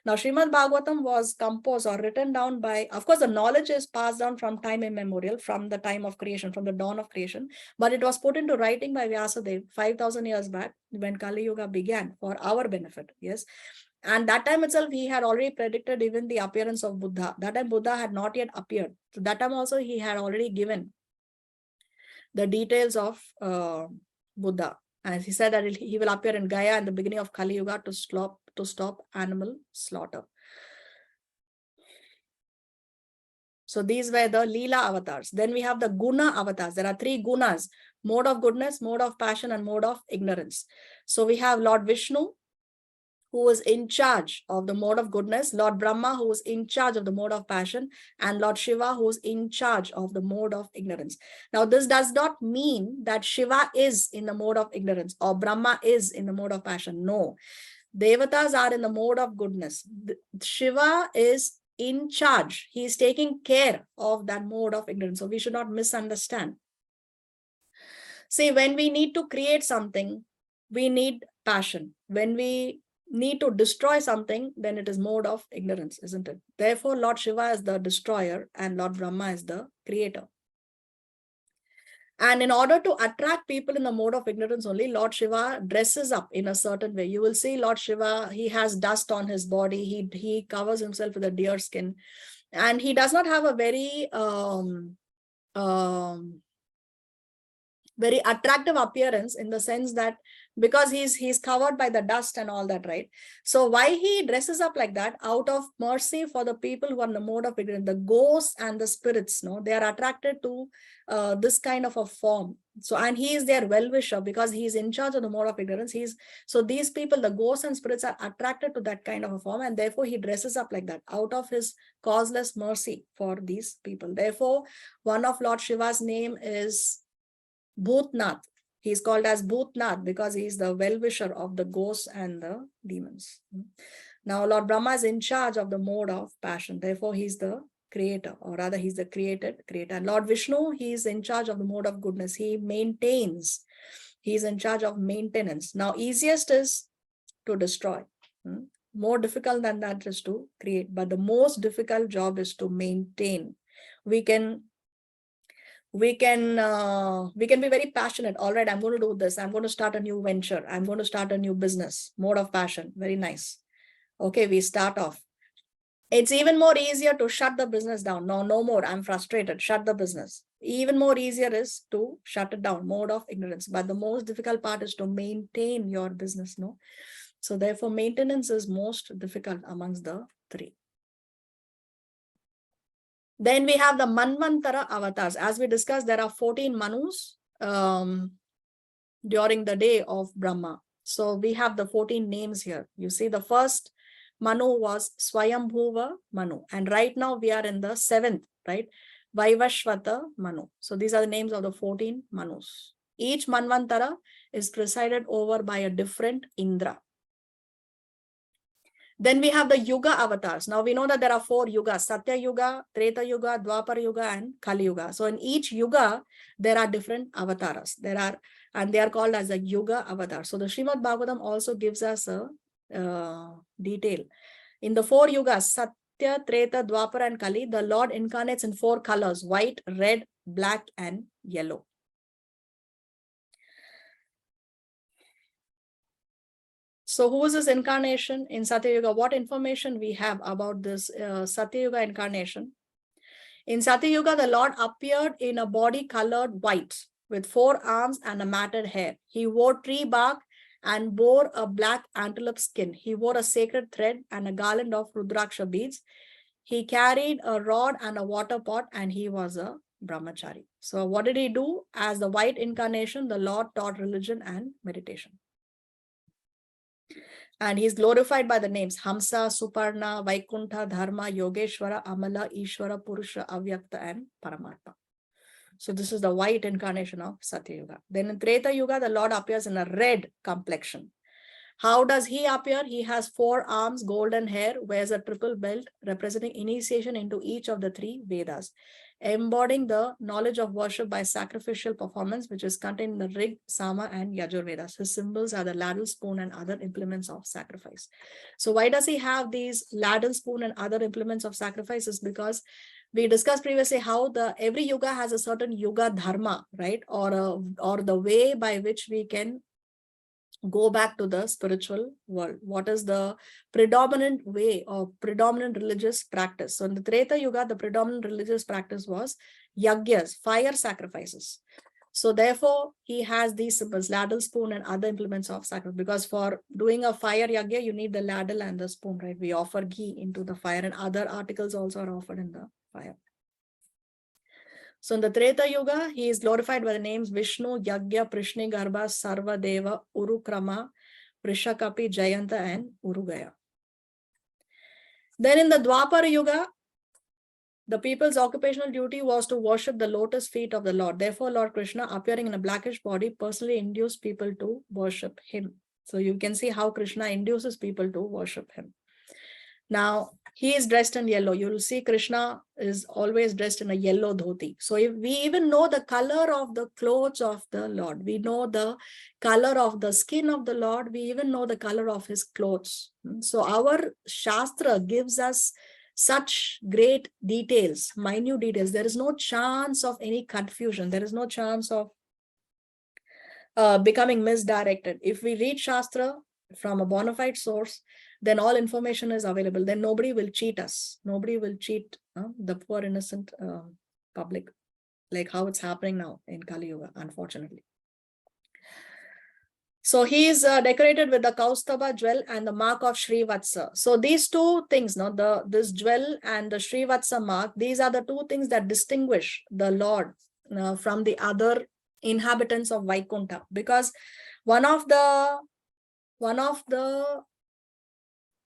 Now, Srimad Bhagavatam was composed or written down by, of course, the knowledge is passed down from time immemorial, from the time of creation, from the dawn of creation, but it was put into writing by Vyasadeva 5,000 years back when Kali Yuga began for our benefit, yes. And that time itself, he had already predicted even the appearance of Buddha. That time Buddha had not yet appeared. So that time also he had already given the details of Buddha. As he said that he will appear in Gaya in the beginning of Kali Yuga to stop animal slaughter. So these were the Leela avatars. Then we have the Guna avatars. There are 3 gunas: mode of goodness, mode of passion, and mode of ignorance. So we have Lord Vishnu, who is in charge of the mode of goodness, Lord Brahma, who is in charge of the mode of passion, and Lord Shiva, who is in charge of the mode of ignorance. Now, this does not mean that Shiva is in the mode of ignorance or Brahma is in the mode of passion. No. Devatas are in the mode of goodness. Shiva is in charge. He is taking care of that mode of ignorance. So we should not misunderstand. See, when we need to create something, we need passion. When we need to destroy something, then it is mode of ignorance, isn't it? Therefore, Lord Shiva is the destroyer and Lord Brahma is the creator. And in order to attract people in the mode of ignorance only, Lord Shiva dresses up in a certain way. You will see Lord Shiva, he has dust on his body. He covers himself with a deer skin. And he does not have a very very attractive appearance, in the sense that because he's covered by the dust and all that, right? So why he dresses up like that? Out of mercy for the people who are in the mode of ignorance, the ghosts and the spirits, no, they are attracted to this kind of a form. So, and he is their well-wisher, because he is in charge of the mode of ignorance. So these people, the ghosts and spirits, are attracted to that kind of a form, and therefore he dresses up like that out of his causeless mercy for these people. Therefore, one of Lord Shiva's name is Bhutnath. He's called as Bhutnath because he is the well-wisher of the ghosts and the demons. Now, Lord Brahma is in charge of the mode of passion. Therefore, he's the creator, or rather, he's the created creator. And Lord Vishnu, he is in charge of the mode of goodness. He maintains. He's in charge of maintenance. Now, easiest is to destroy. More difficult than that is to create. But the most difficult job is to maintain. We can be very passionate. All right, I'm going to do this. I'm going to start a new venture. I'm going to start a new business. Mode of passion. Very nice. Okay, we start off. It's even more easier to shut the business down. No more. I'm frustrated. Shut the business. Even more easier is to shut it down. Mode of ignorance. But the most difficult part is to maintain your business. No. So therefore, maintenance is most difficult amongst the three. Then we have the Manvantara avatars. As we discussed, there are 14 Manus during the day of Brahma. So we have the 14 names here. You see, the first Manu was Swayambhuva Manu. And right now we are in the 7th, right? Vaivashvata Manu. So these are the names of the 14 Manus. Each Manvantara is presided over by a different Indra. Then we have the Yuga avatars. Now we know that there are 4 Yugas: Satya Yuga, Treta Yuga, Dwapara Yuga, and Kali Yuga. So in each Yuga, there are different avatars. And they are called as the Yuga avatar. So the Srimad Bhagavatam also gives us a detail. In the 4 Yugas, Satya, Treta, Dwapara, and Kali, the Lord incarnates in 4 colors: white, red, black, and yellow. So who is this incarnation in Satya Yuga? What information we have about this Satya Yuga incarnation? In Satya Yuga, the Lord appeared in a body colored white with 4 arms and a matted hair. He wore tree bark and bore a black antelope skin. He wore a sacred thread and a garland of Rudraksha beads. He carried a rod and a water pot, and he was a brahmachari. So what did he do? As the white incarnation, the Lord taught religion and meditation. And he's glorified by the names Hamsa, Suparna, Vaikuntha, Dharma, Yogeshwara, Amala, Ishwara, Purusha, Avyakta, and Paramatma. So this is the white incarnation of Satya Yuga. Then in Treta Yuga, the Lord appears in a red complexion. How does he appear? He has 4 arms, golden hair, wears a triple belt representing initiation into each of the 3 Vedas, embodying the knowledge of worship by sacrificial performance, which is contained in the Rig, Sama, and Yajur Vedas. His symbols are the ladle, spoon, and other implements of sacrifice. So why does he have these ladle, spoon, and other implements of sacrifices? Because we discussed previously how every yuga has a certain yuga dharma, right? Or the way by which we can go back to the spiritual world. What is the predominant way or predominant religious practice? So in the Treta Yuga, the predominant religious practice was yagyas, fire sacrifices. So therefore, he has these symbols, ladle, spoon, and other implements of sacrifice. Because for doing a fire yagya, you need the ladle and the spoon, right? We offer ghee into the fire, and other articles also are offered in the fire. So in the Treta Yuga, he is glorified by the names Vishnu, Yagya, Prishni, Garbha, Sarva, Deva, Urukrama, Vrishakapi, Jayanta, and Urugaya. Then in the Dwapara Yuga, the people's occupational duty was to worship the lotus feet of the Lord. Therefore, Lord Krishna, appearing in a blackish body, personally induced people to worship him. So you can see how Krishna induces people to worship him. Now, he is dressed in yellow. You will see Krishna is always dressed in a yellow dhoti. So if we even know the color of the clothes of the Lord, we know the color of the skin of the Lord, we even know the color of his clothes. So our Shastra gives us such great details, minute details. There is no chance of any confusion. There is no chance of becoming misdirected. If we read Shastra from a bona fide source, then all information is available. Then nobody will cheat us. Nobody will cheat the poor innocent public, like how it's happening now in Kali Yuga, unfortunately. So he is decorated with the Kaustubha jewel and the mark of Srivatsa. So these two things, this jewel and the Srivatsa mark, these are the two things that distinguish the Lord from the other inhabitants of Vaikuntha. Because one of the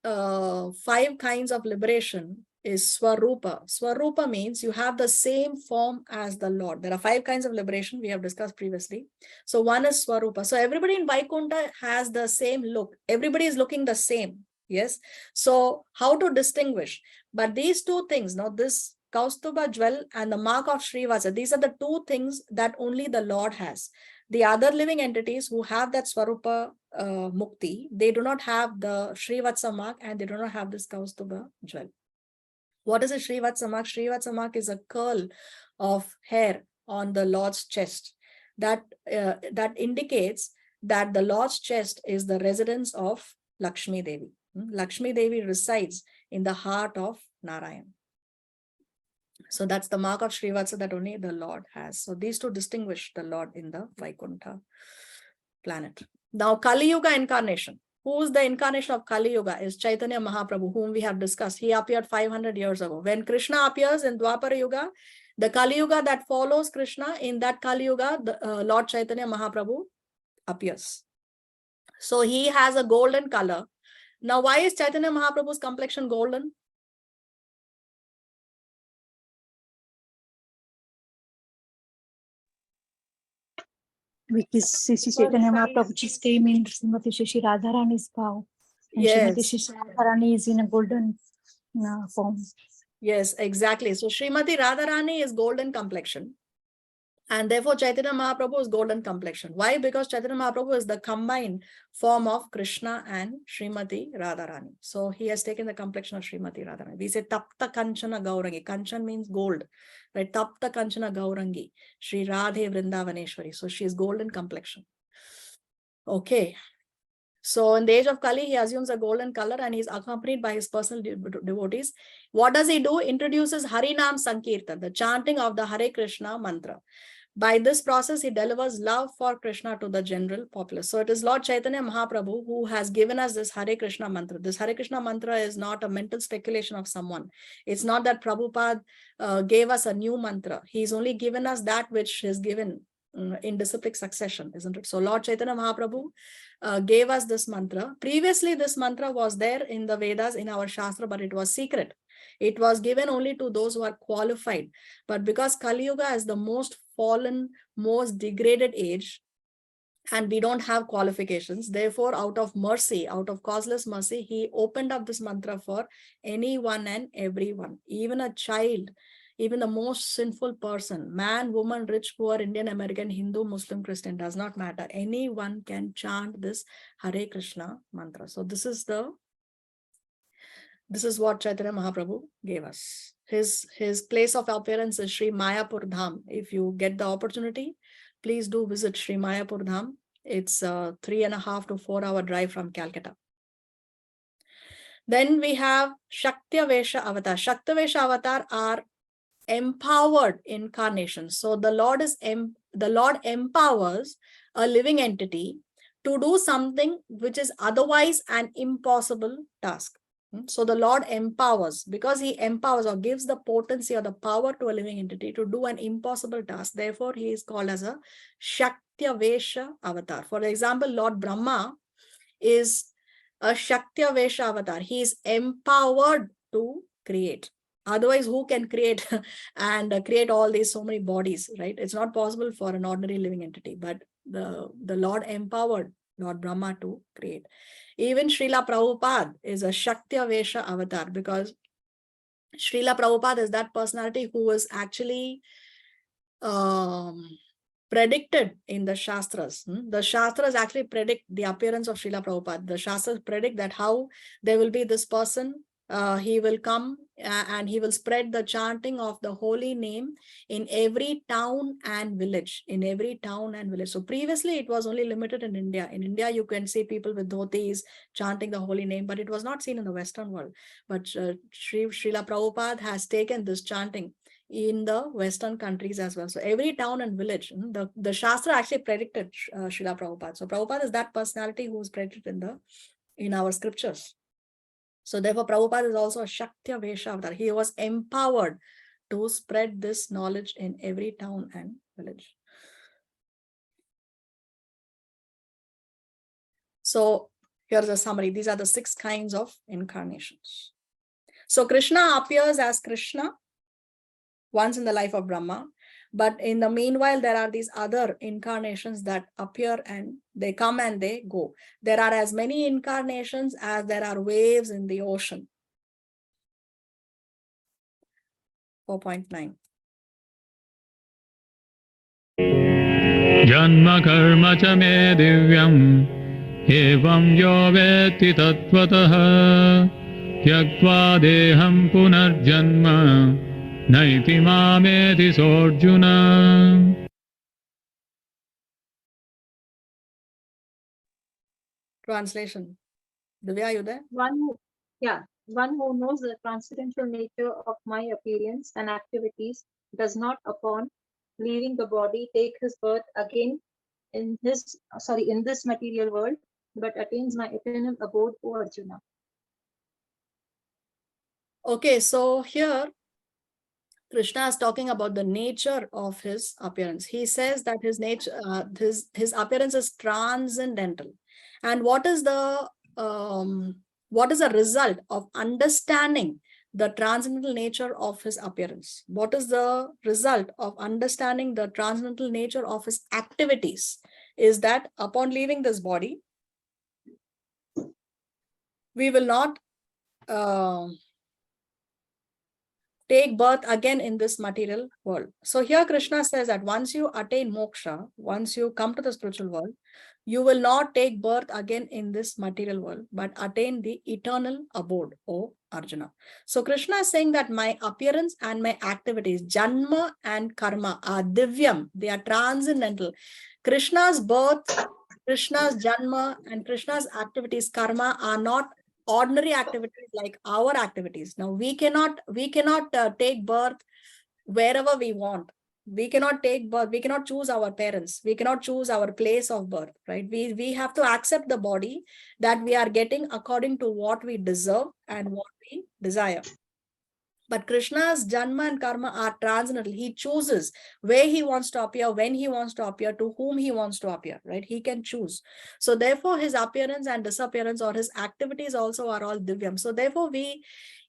5 kinds of liberation is Swarupa. Swarupa means you have the same form as the Lord. There are 5 kinds of liberation we have discussed previously. So one is Swarupa. So everybody in Vaikuntha has the same look. Everybody is looking the same. Yes. So how to distinguish? But these two things, this Kaustubha jewel and the mark of Srivatsa, these are the 2 things that only the Lord has. The other living entities who have that Swarupa Mukti, they do not have the Srivatsa mark and they do not have this Kaustubha jewel. What is a Srivatsa mark? Srivatsa mark is a curl of hair on the Lord's chest that indicates that the Lord's chest is the residence of Lakshmi Devi. Lakshmi Devi resides in the heart of Narayan. So that's the mark of Srivatsa that only the Lord has. So these two distinguish the Lord in the Vaikuntha planet. Now Kali Yuga incarnation. Who's the incarnation of Kali Yuga is Chaitanya Mahaprabhu, whom we have discussed. He appeared 500 years ago. When Krishna appears in Dwapara Yuga, the Kali Yuga that follows Krishna, in that Kali Yuga, the Lord Chaitanya Mahaprabhu appears. So he has a golden color. Now, why is Chaitanya Mahaprabhu's complexion golden? Because Sri Chaitanya Mahaprabhu just came in Srimati Shri Radharani's bow. And Yes. Srimati Shri Radharani is in a golden form. Yes, exactly. So Srimati Radharani is golden complexion. And therefore Chaitanya Mahaprabhu is golden complexion. Why? Because Chaitanya Mahaprabhu is the combined form of Krishna and Srimati Radharani. So he has taken the complexion of Srimati Radharani. We say Tapta Kanchana Gaurangi. Kanchan means gold. Right? Tapta Kanchana Gaurangi. Shri Radhe Vrindavaneshwari. So she is golden complexion. Okay. So in the age of Kali, he assumes a golden color and he's accompanied by his personal devotees. What does he do? Introduces Harinam Sankirtan, the chanting of the Hare Krishna mantra. By this process, he delivers love for Krishna to the general populace. So it is Lord Chaitanya Mahaprabhu who has given us this Hare Krishna mantra. This Hare Krishna mantra is not a mental speculation of someone. It's not that Prabhupada gave us a new mantra. He's only given us that which is given in disciplic succession, isn't it? So Lord Chaitanya Mahaprabhu gave us this mantra. Previously, this mantra was there in the Vedas, in our Shastra, but it was secret. It was given only to those who are qualified. But because Kali Yuga is the most fallen, most degraded age, and we don't have qualifications, therefore, out of mercy, out of causeless mercy, he opened up this mantra for anyone and everyone, even a child, even the most sinful person, man, woman, rich, poor, Indian, American, Hindu, Muslim, Christian, does not matter. Anyone can chant this Hare Krishna mantra. So this is what Chaitanya Mahaprabhu gave us. His place of appearance is Sri Mayapur Dham. If you get the opportunity, please do visit Sri Mayapur Dham. It's a 3.5 to 4 hour drive from Calcutta. Then we have Shaktavesha Avatar. Shaktavesha Avatar are empowered incarnations. So the Lord empowers a living entity to do something which is otherwise an impossible task. So the Lord empowers, because he empowers or gives the potency or the power to a living entity to do an impossible task. Therefore, he is called as a Shaktavesha Avatar. For example, Lord Brahma is a Shaktavesha Avatar. He is empowered to create. Otherwise, who can create and create all these so many bodies, right? It's not possible for an ordinary living entity, but the Lord empowered Lord Brahma to create. Even Srila Prabhupada is a Shaktavesha Avatar, because Srila Prabhupada is that personality who is actually predicted in the Shastras. The Shastras actually predict the appearance of Srila Prabhupada. The Shastras predict that how there will be this person he will come and he will spread the chanting of the holy name in every town and village, in every town and village. So previously it was only limited in India. In India, you can see people with dhotis chanting the holy name, but it was not seen in the Western world. But Srila Prabhupada has taken this chanting in the Western countries as well. So every town and village, the Shastra actually predicted Srila Prabhupada. So Prabhupada is that personality who is predicted in our scriptures. So therefore, Prabhupada is also a Shaktya Vesha Avatar. He was empowered to spread this knowledge in every town and village. So here's a summary. These are the 6 kinds of incarnations. So Krishna appears as Krishna once in the life of Brahma. But in the meanwhile, there are these other incarnations that appear and they come and they go. There are as many incarnations as there are waves in the ocean. 4.9. Janma karma cha me divyam evam yo veti tattvataha tyaktva deham punarjanma naiti mameti sorjuna. Translation. Divya, are you there? One who knows the transcendental nature of my appearance and activities does not, upon leaving the body, take his birth again in this material world, but attains my eternal abode, O Arjuna. Okay, so here Krishna is talking about the nature of his appearance. He says that his nature, his appearance is transcendental. And what is the result of understanding the transcendental nature of his appearance? What is the result of understanding the transcendental nature of his activities? Is that upon leaving this body, we will not take birth again in this material world. So here Krishna says that once you attain moksha, once you come to the spiritual world, you will not take birth again in this material world, but attain the eternal abode, O Arjuna. So Krishna is saying that my appearance and my activities, janma and karma, are divyam, they are transcendental. Krishna's birth, Krishna's janma, and Krishna's activities, karma, are not ordinary activities like our activities. Now we cannot take birth wherever we want. We cannot take birth, we cannot choose our parents, we cannot choose our place of birth, right? We have to accept the body that we are getting according to what we deserve and what we desire. But Krishna's janma and karma are transcendental. He chooses where he wants to appear, when he wants to appear, to whom he wants to appear, right? He can choose. So therefore, his appearance and disappearance or his activities also are all divyam. So therefore,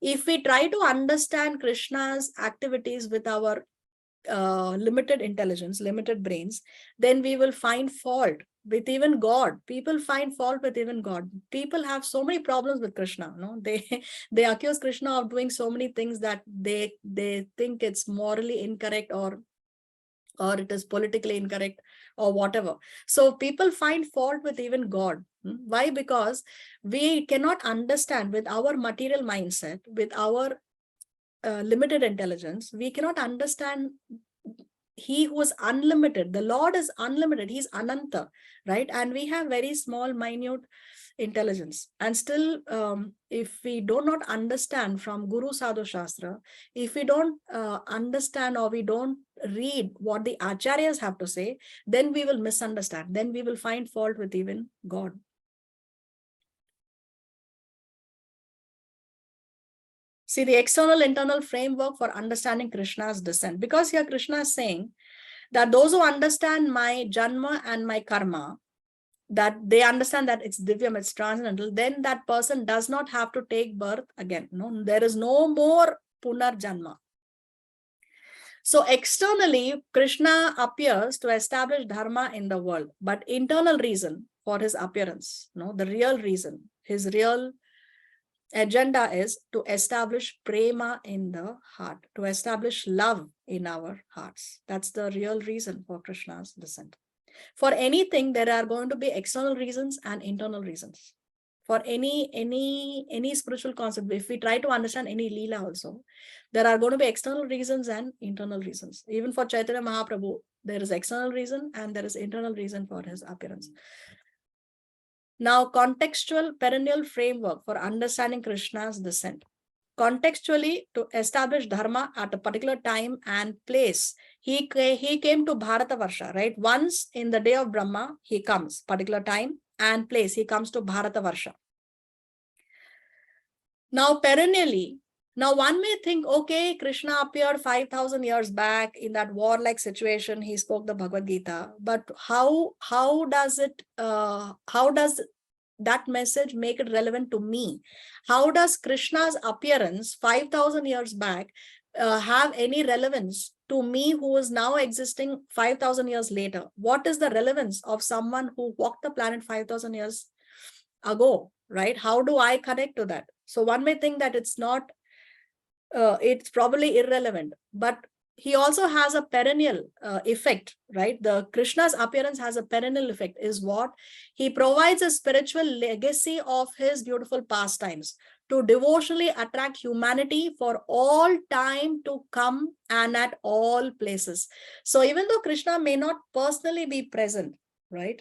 if we try to understand Krishna's activities with our limited intelligence, limited brains, then we will find fault with even God. People find fault with even God. People have so many problems with Krishna. No, they accuse Krishna of doing so many things that they think it's morally incorrect or it is politically incorrect or whatever. So people find fault with even God. Why? Because we cannot understand with our material mindset, with our limited intelligence, we cannot understand he who is unlimited. The Lord is unlimited. He's Ananta, right? And we have very small, minute intelligence. And still, if we do not understand from Guru Sadhu Shastra, if we don't understand or we don't read what the Acharyas have to say, then we will misunderstand. Then we will find fault with even God. See the external internal framework for understanding Krishna's descent. Because here Krishna is saying that those who understand my janma and my karma, that they understand that it's divyam, it's transcendental, then that person does not have to take birth again. No, there is no more punar janma. So externally, Krishna appears to establish dharma in the world, but internal reason for his appearance, the real reason, his real agenda is to establish prema in the heart, to establish love in our hearts. That's the real reason for Krishna's descent. For anything, there are going to be external reasons and internal reasons. For any spiritual concept, if we try to understand any Leela also, there are going to be external reasons and internal reasons. Even for Chaitanya Mahaprabhu, there is external reason and there is internal reason for his appearance. Now, contextual perennial framework for understanding Krishna's descent. Contextually, to establish dharma at a particular time and place, he came to Bharatavarsha, right? Once in the day of Brahma, he comes, particular time and place, he comes to Bharatavarsha. Now, perennially, now one may think, okay, Krishna appeared 5,000 years back in that warlike situation. He spoke the Bhagavad Gita, but how does that message make it relevant to me? How does Krishna's appearance 5,000 years back have any relevance to me who is now existing 5,000 years later? What is the relevance of someone who walked the planet 5,000 years ago, right? How do I connect to that? So one may think that it's not, it's probably irrelevant, but he also has a perennial effect, right? The Krishna's appearance has a perennial effect. Is what? He provides a spiritual legacy of his beautiful pastimes to devotionally attract humanity for all time to come and at all places. So even though Krishna may not personally be present, right?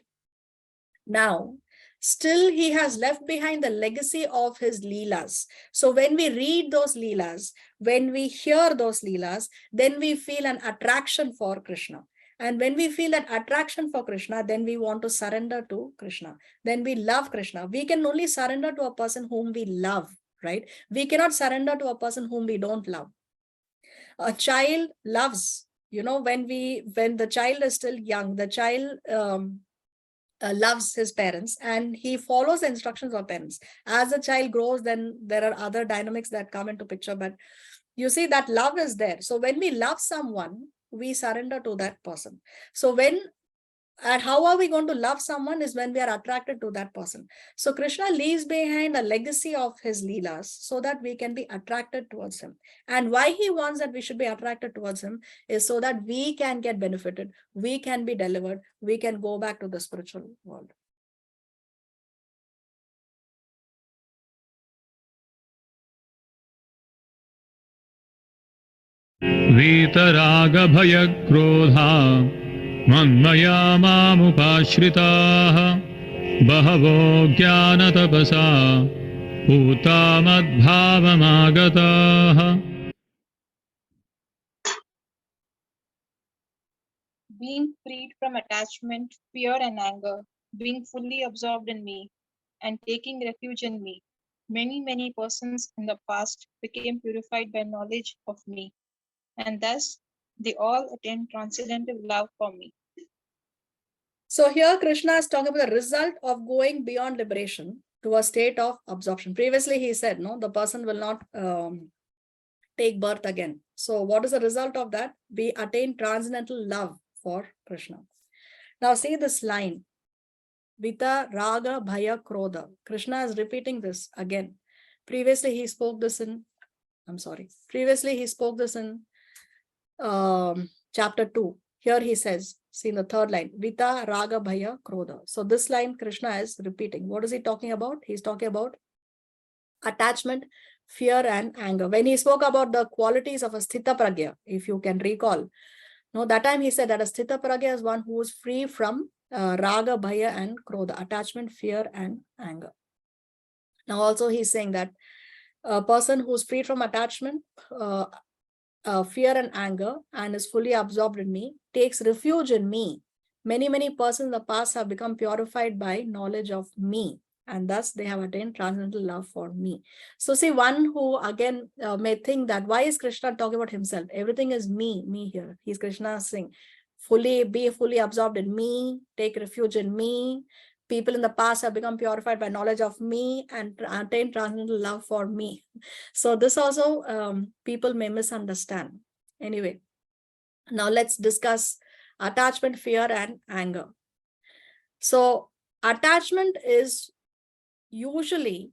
Now, still he has left behind the legacy of his Leelas. So when we read those Leelas, when we hear those Leelas, then we feel an attraction for Krishna. And when we feel that attraction for Krishna, then we want to surrender to Krishna. Then we love Krishna. We can only surrender to a person whom we love, right? We cannot surrender to a person whom we don't love. A child loves, when the child is still young, the child loves his parents and he follows the instructions of parents. As the child grows, then there are other dynamics that come into picture, but you see that love is there. So when we love someone, we surrender to that person. So how are we going to love someone is when we are attracted to that person. So Krishna leaves behind a legacy of his Leelas so that we can be attracted towards him. And why he wants that we should be attracted towards him is so that we can get benefited, we can be delivered, we can go back to the spiritual world. वीतरागभयक्रोधा मन्मया मामुपाश्रिताः बहवो ज्ञानतपसा पूता मद्भावमागताः. Being freed from attachment, fear, and anger, being fully absorbed in me, and taking refuge in me, many persons in the past became purified by knowledge of me, and thus they all attained transcendental love for me. So here Krishna is talking about the result of going beyond liberation to a state of absorption. Previously he said, no, the person will not take birth again. So what is the result of that? We attain transcendental love for Krishna. Now see this line, Vita Raga Bhaya Krodha. Krishna is repeating this again. Previously he spoke this in chapter 2. Here he says, see in the third line, Vita Raga Bhaya Krodha. So this line Krishna is repeating. What is he talking about? He's talking about attachment, fear, and anger. When he spoke about the qualities of a Sthita Pragya, if you can recall, no, that time he said that a Sthita Pragya is one who is free from Raga, Bhaya, and Krodha, attachment, fear, and anger. Now also he's saying that a person who's free from attachment, fear and anger, and is fully absorbed in me, takes refuge in me. Many persons in the past have become purified by knowledge of me, and thus they have attained transcendental love for me. So see, one who again may think that why is Krishna talking about himself? Everything is me here. He's Krishna saying, be fully absorbed in me, take refuge in me. People in the past have become purified by knowledge of me and attain transcendental love for me. So this also people may misunderstand. Anyway, now let's discuss attachment, fear, and anger. So attachment is usually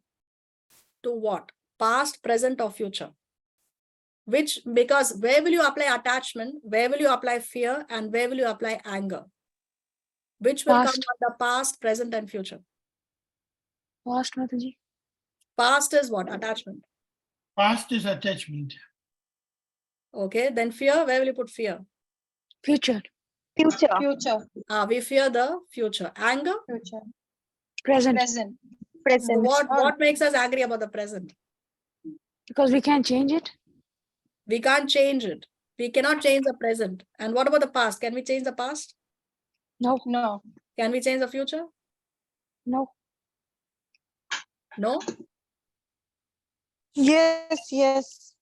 to what? Past, present, or future. Because where will you apply attachment? Where will you apply fear? And where will you apply anger? Which will come Past. from the past, present, and future? Past, Mataji. Past is what? Attachment. Past is attachment. Okay, then fear, where will you put fear? Future. Future. We fear the future. Anger? Future. Present. Present. So what makes us angry about the present? Because we can't change it. We can't change it. We cannot change the present. And what about the past? Can we change the past? No. No. Can we change the future? No. No? Yes.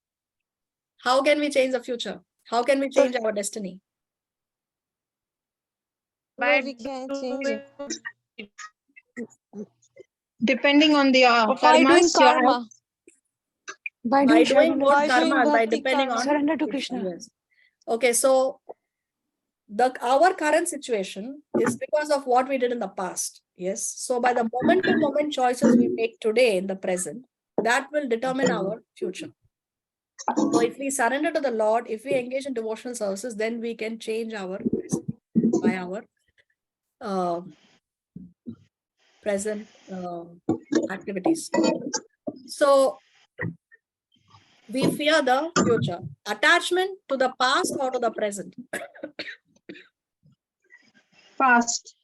How can we change the future? How can we change our destiny? No, we can't change it. Depending on the By doing karmas, your karma. By By doing doing surrender, good By doing karma, by bhakti depending karma. on surrender to Krishna. Yes. Okay, so our current situation is because of what we did in the past. Yes. So by the moment to moment choices we make today in the present, that will determine our future. So if we surrender to the Lord, if we engage in devotional services, then we can change our present by our present activities. So we fear the future. Attachment to the past or to the present? past.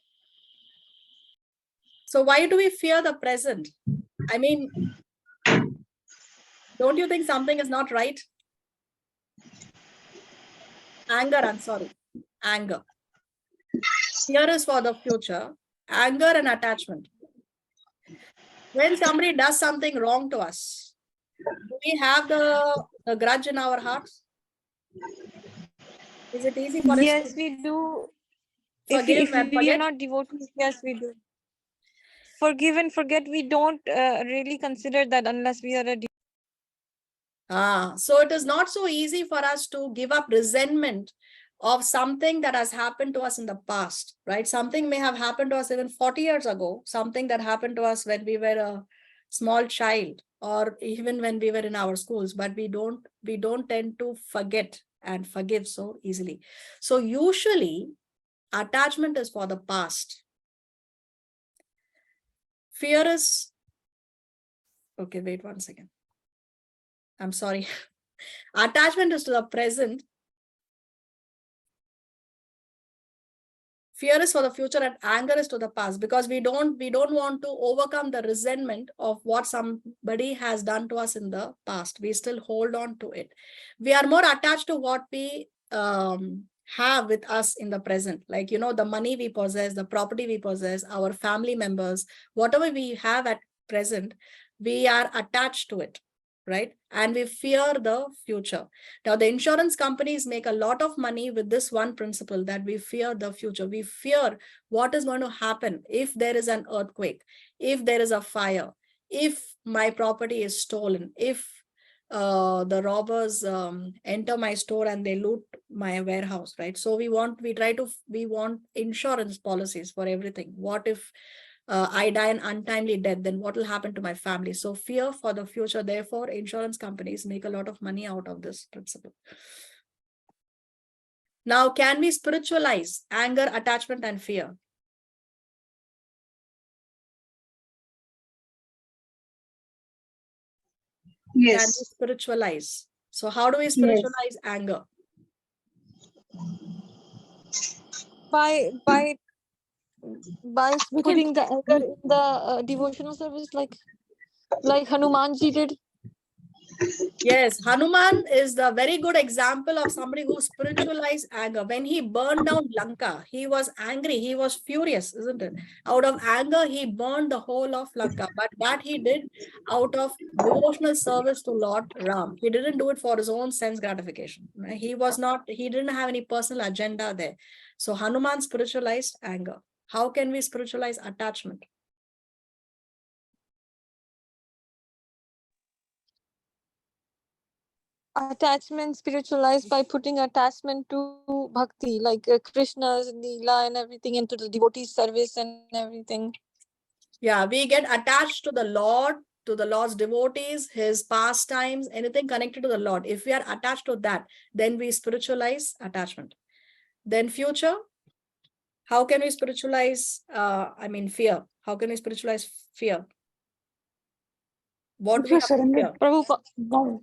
So why do we fear the present? I mean, don't you think something is not right? Anger, I'm sorry. Anger. Fear is for the future. Anger and attachment. When somebody does something wrong to us, do we have the grudge in our hearts? Is it easy for us Yes, to we do. forgive If and we are forget? not devotees, yes, we do. Forgive and forget, we don't really consider that unless we are a So it is not so easy for us to give up resentment of something that has happened to us in the past, right? Something may have happened to us even 40 years ago, something that happened to us when we were a small child or even when we were in our schools, but we don't tend to forget and forgive so easily. So usually attachment is for the past. Fear is, okay, wait 1 second. I'm sorry. Attachment is to the present. Fear is for the future and anger is to the past, because we don't want to overcome the resentment of what somebody has done to us in the past. We still hold on to it. We are more attached to what we have with us in the present, like, you know, the money we possess, the property we possess, our family members, whatever we have at present, we are attached to it, right? And we fear the future. Now, the insurance companies make a lot of money with this one principle, that we fear the future. We fear what is going to happen if there is an earthquake, if there is a fire, if my property is stolen, if the robbers enter my store and they loot my warehouse, right? So we want insurance policies for everything. What if I die an untimely death, then what will happen to my family? So fear for the future. Therefore, insurance companies make a lot of money out of this principle. Now, can we spiritualize anger, attachment, and fear? Can we Yes. spiritualize? So how do we spiritualize anger? by We can putting the anger in the devotional service, like Hanumanji did. Yes, Hanuman is the very good example of somebody who spiritualized anger. When he burned down Lanka, he was angry, he was furious, isn't it? Out of anger, he burned the whole of Lanka. But that he did out of devotional service to Lord Ram. He didn't do it for his own sense gratification. He didn't have any personal agenda there. So Hanuman spiritualized anger. How can we spiritualize attachment? Attachment spiritualized by putting attachment to bhakti, like Krishna's Leela and everything, into the devotee service and everything. Yeah, we get attached to the Lord, to the Lord's devotees, his pastimes, anything connected to the Lord. If we are attached to that, then we spiritualize attachment. Then future, how can we spiritualize, fear? How can we spiritualize fear? What do If we you have to surrender, fear? Prabhupada, no,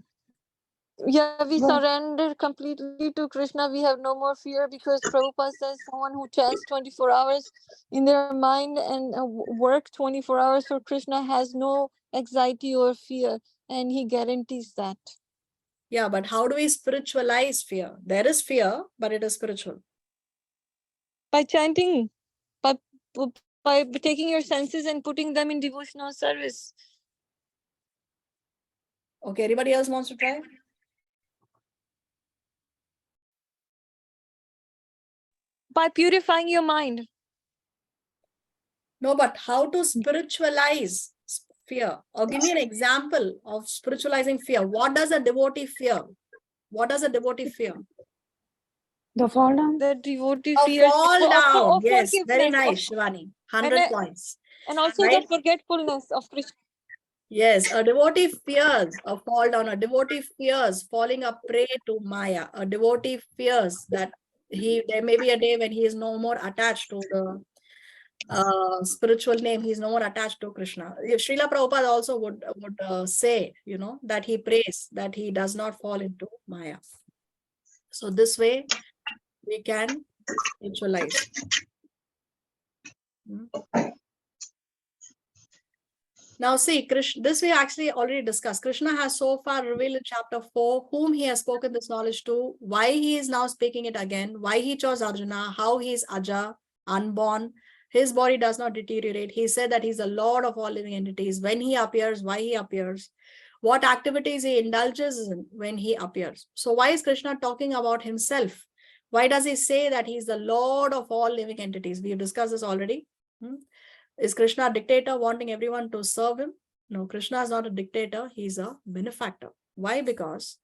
yeah, we well, surrender completely to Krishna. We have no more fear because Prabhupada says someone who chants 24 hours in their mind and work 24 hours for Krishna has no anxiety or fear, and he guarantees that. Yeah, but how do we spiritualize fear? There is fear, but it is spiritual. By chanting, by, by taking your senses and putting them in devotional service. Okay, anybody else wants to try? By purifying your mind. No, but how to spiritualize fear? Or give me an example of spiritualizing fear. What does a devotee fear? What does a devotee fear? the fall down. The devotee A fears fall down. of Yes, very forgiveness, nice, Shivani. 100 and, points. and also Right? the forgetfulness of Krishna. Yes, a devotee fears a fall down. A devotee fears falling a prey to Maya. A devotee fears that there may be a day when he is no more attached to the spiritual name. He is no more attached to Krishna. Srila Prabhupada also would say, that he prays that he does not fall into Maya. So this way we can spiritualize. Now see, Krishna, this we actually already discussed. Krishna has so far revealed in chapter 4 whom he has spoken this knowledge to, why he is now speaking it again, why he chose Arjuna, how he is Aja, unborn. His body does not deteriorate. He said that he's the Lord of all living entities. When he appears, why he appears, what activities he indulges in when he appears. So why is Krishna talking about himself? Why does he say that he's the Lord of all living entities? We have discussed this already. Is Krishna a dictator wanting everyone to serve him? No, Krishna is not a dictator. He's a benefactor. Why? Because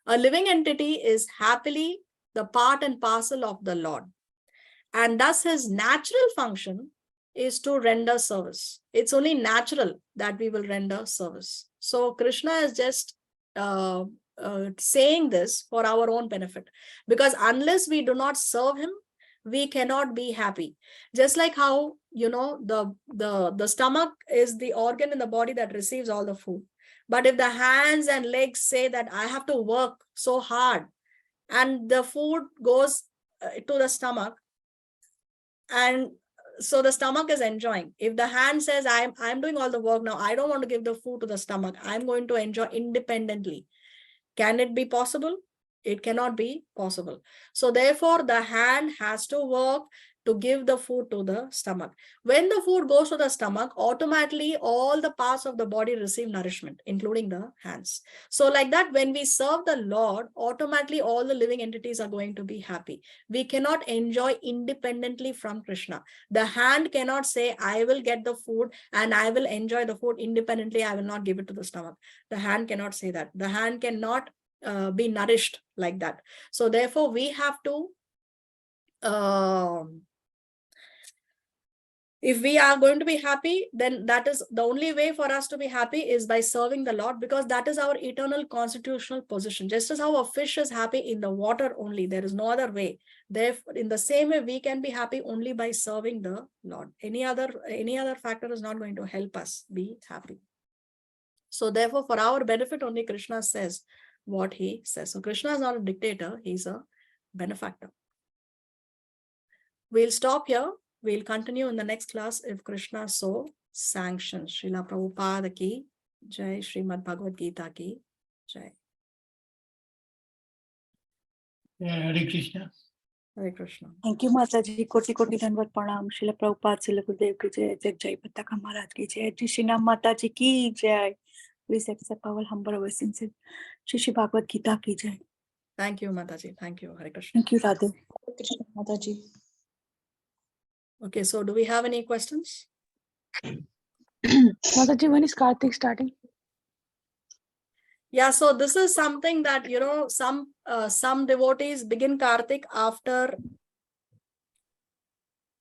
a living entity is happily the part and parcel of the Lord. And thus his natural function is to render service. It's only natural that we will render service. So Krishna is just saying this for our own benefit. Because unless we do not serve him, we cannot be happy. Just like how, the stomach is the organ in the body that receives all the food. But if the hands and legs say that I have to work so hard and the food goes to the stomach, and so the stomach is enjoying. If the hand says I'm doing all the work now, I don't want to give the food to the stomach, I'm going to enjoy independently. Can it be possible? It cannot be possible. So therefore the hand has to work to give the food to the stomach. When the food goes to the stomach, automatically all the parts of the body receive nourishment, including the hands. So like that, when we serve the Lord, automatically all the living entities are going to be happy. We cannot enjoy independently from Krishna. The hand cannot say, I will get the food and I will enjoy the food independently. I will not give it to the stomach. The hand cannot say that. The hand cannot be nourished like that. So therefore we have to if we are going to be happy, then that is the only way for us to be happy is by serving the Lord, because that is our eternal constitutional position. Just as how a fish is happy in the water only, there is no other way. Therefore, in the same way, we can be happy only by serving the Lord. Any other factor is not going to help us be happy. So therefore, for our benefit, only Krishna says what he says. So Krishna is not a dictator, he's a benefactor. We'll stop here. We'll continue in the next class if Krishna so sanctions. Srila Prabhupada ki jai, Srimad Bhagavad Gita ki jai. Hare Krishna. Hare Krishna. Thank you, Mataji. Koti Koti Dhanvat Pranam. Srila Prabhupada, Srila Gurudev ki jai. Jai Jai Pataka Maharaj ki jai. Jai Shri Ram Mataji ki jai. Please accept our humble obeisance. Shri Shri Bhagavad Gita ki jai. Thank you, Mataji. Thank you. Hare Krishna. Thank you, Radhe. Krishna Mataji. Okay, so do we have any questions? Mataji, when is Kartik starting? Yeah, so this is something that, some devotees begin Kartik after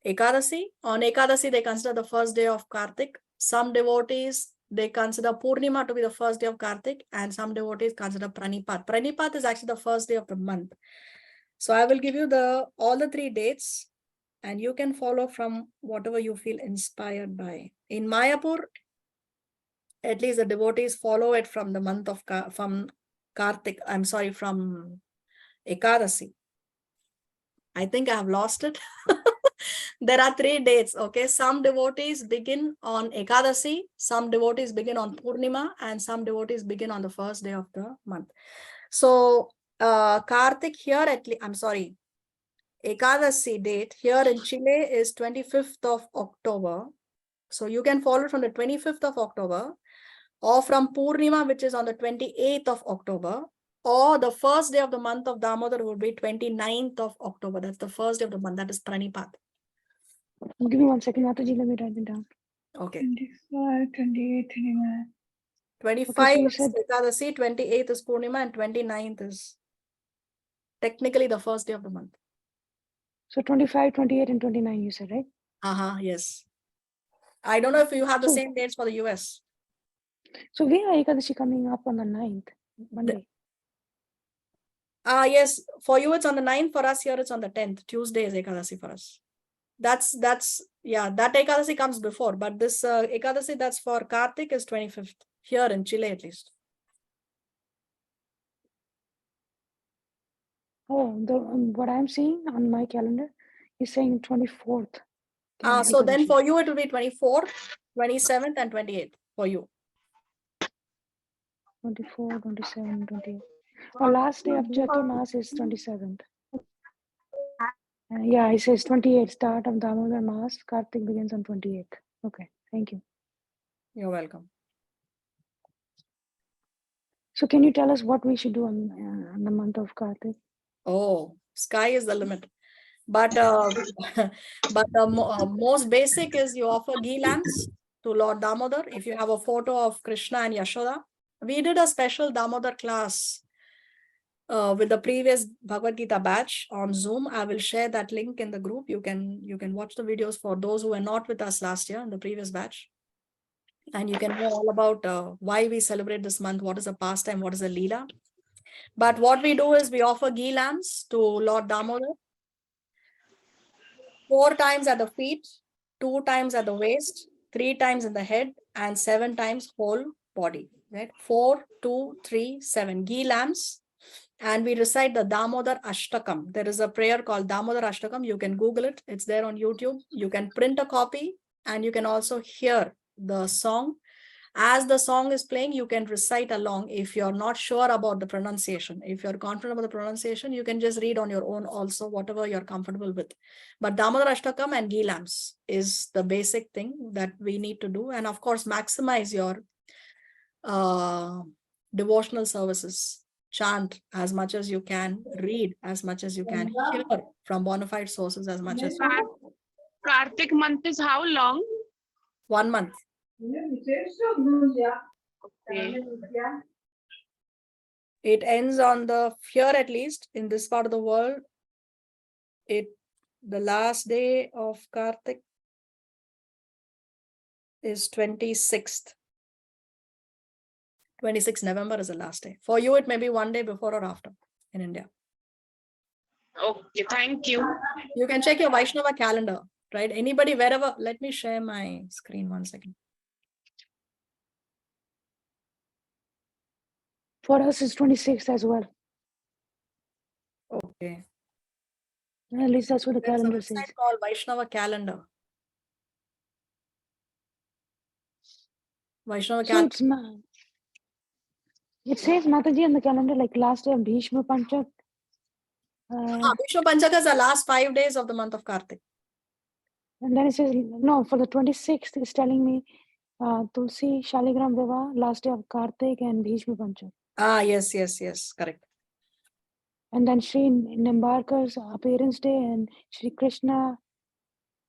Ekadasi. On Ekadasi, they consider the first day of Kartik. Some devotees, they consider Purnima to be the first day of Kartik, and some devotees consider Pranipat. Pranipat is actually the first day of the month. So I will give you all the 3 dates, and you can follow from whatever you feel inspired by. In Mayapur, at least the devotees follow it from the month of from Kartik. I'm sorry, from Ekadasi. I think I have lost it. There are 3 dates. Okay, some devotees begin on Ekadasi, some devotees begin on Purnima, and some devotees begin on the first day of the month. So Kartik here at least, I'm sorry, Ekadasi date here in Chile is 25th of October. So you can follow from the 25th of October, or from Purnima, which is on the 28th of October, or the first day of the month of Damodar would be 29th of October. That's the first day of the month. That is Pranipat. Give me 1 second, Mataji, let me write it down. Okay. 25, 28, 29. 25 you is said- Ekadasi, 28th is Purnima, and 29th is technically the first day of the month. So 25, 28, and 29, you said, right? Yes. I don't know if you have the So- same dates for the US. So where are Ekadashi coming up on the 9th, Monday? Yes, for you it's on the 9th, for us here it's on the 10th. Tuesday is Ekadasi for us. That's yeah, that Ekadasi comes before, but this Ekadasi that's for Kartik is 25th, here in Chile at least. Oh, what I'm seeing on my calendar is saying 24th. So then for you it will be 24th, 27th, and 28th for you. 24, 27, 28. Our last day of Chaturmas is 27th. Yeah, it says 28, start of Damodar Mass. Kartik begins on 28th. Okay, thank you. You're welcome. So can you tell us what we should do on the month of Kartik? Oh, sky is the limit. But but the most basic is you offer ghee lamps to Lord Damodar. If you have a photo of Krishna and Yashoda, we did a special Damodar class with the previous Bhagavad Gita batch on Zoom. I will share that link in the group. You can watch the videos for those who were not with us last year in the previous batch. And you can know all about why we celebrate this month, what is a pastime, what is a Leela. But what we do is we offer ghee lamps to Lord Damodar 4 times at the feet, 2 times at the waist, 3 times in the head, and 7 times whole body. Right? 4, 2, 3, 7 ghee lamps. And we recite the Damodar Ashtakam. There is a prayer called Damodar Ashtakam. You can Google it. It's there on YouTube. You can print a copy and you can also hear the song. As the song is playing, you can recite along. If you're not sure about the pronunciation, if you're confident about the pronunciation, you can just read on your own also, whatever you're comfortable with. But Damodar Ashtakam and ghee lamps is the basic thing that we need to do. And of course, maximize your devotional services. Chant as much as you can, read as much as you can, hear from bona fide sources as much as you can. Kartik month is how long? 1 month. Okay. It ends on the, here at least, in this part of the world, the last day of Kartik is 26th. 26th November is the last day. For you, it may be 1 day before or after in India. Okay, thank you. You can check your Vaishnava calendar, right? Anybody, wherever, let me share my screen 1 second. For us, it's 26th as well. Okay. At least that's what the There's a calendar says. website called Vaishnava calendar. Vaishnava So calendar. it says Mataji on the calendar like last day of Bhishma Panchak. Vishnu Panchaka is the last 5 days of the month of Kartik. And then it says, no, for the 26th, it's telling me Tulsi Shaligram Viva, last day of Kartik and Bhishma Panchak. Yes, correct. And then Sri Nimbarkar's appearance day and Sri Krishna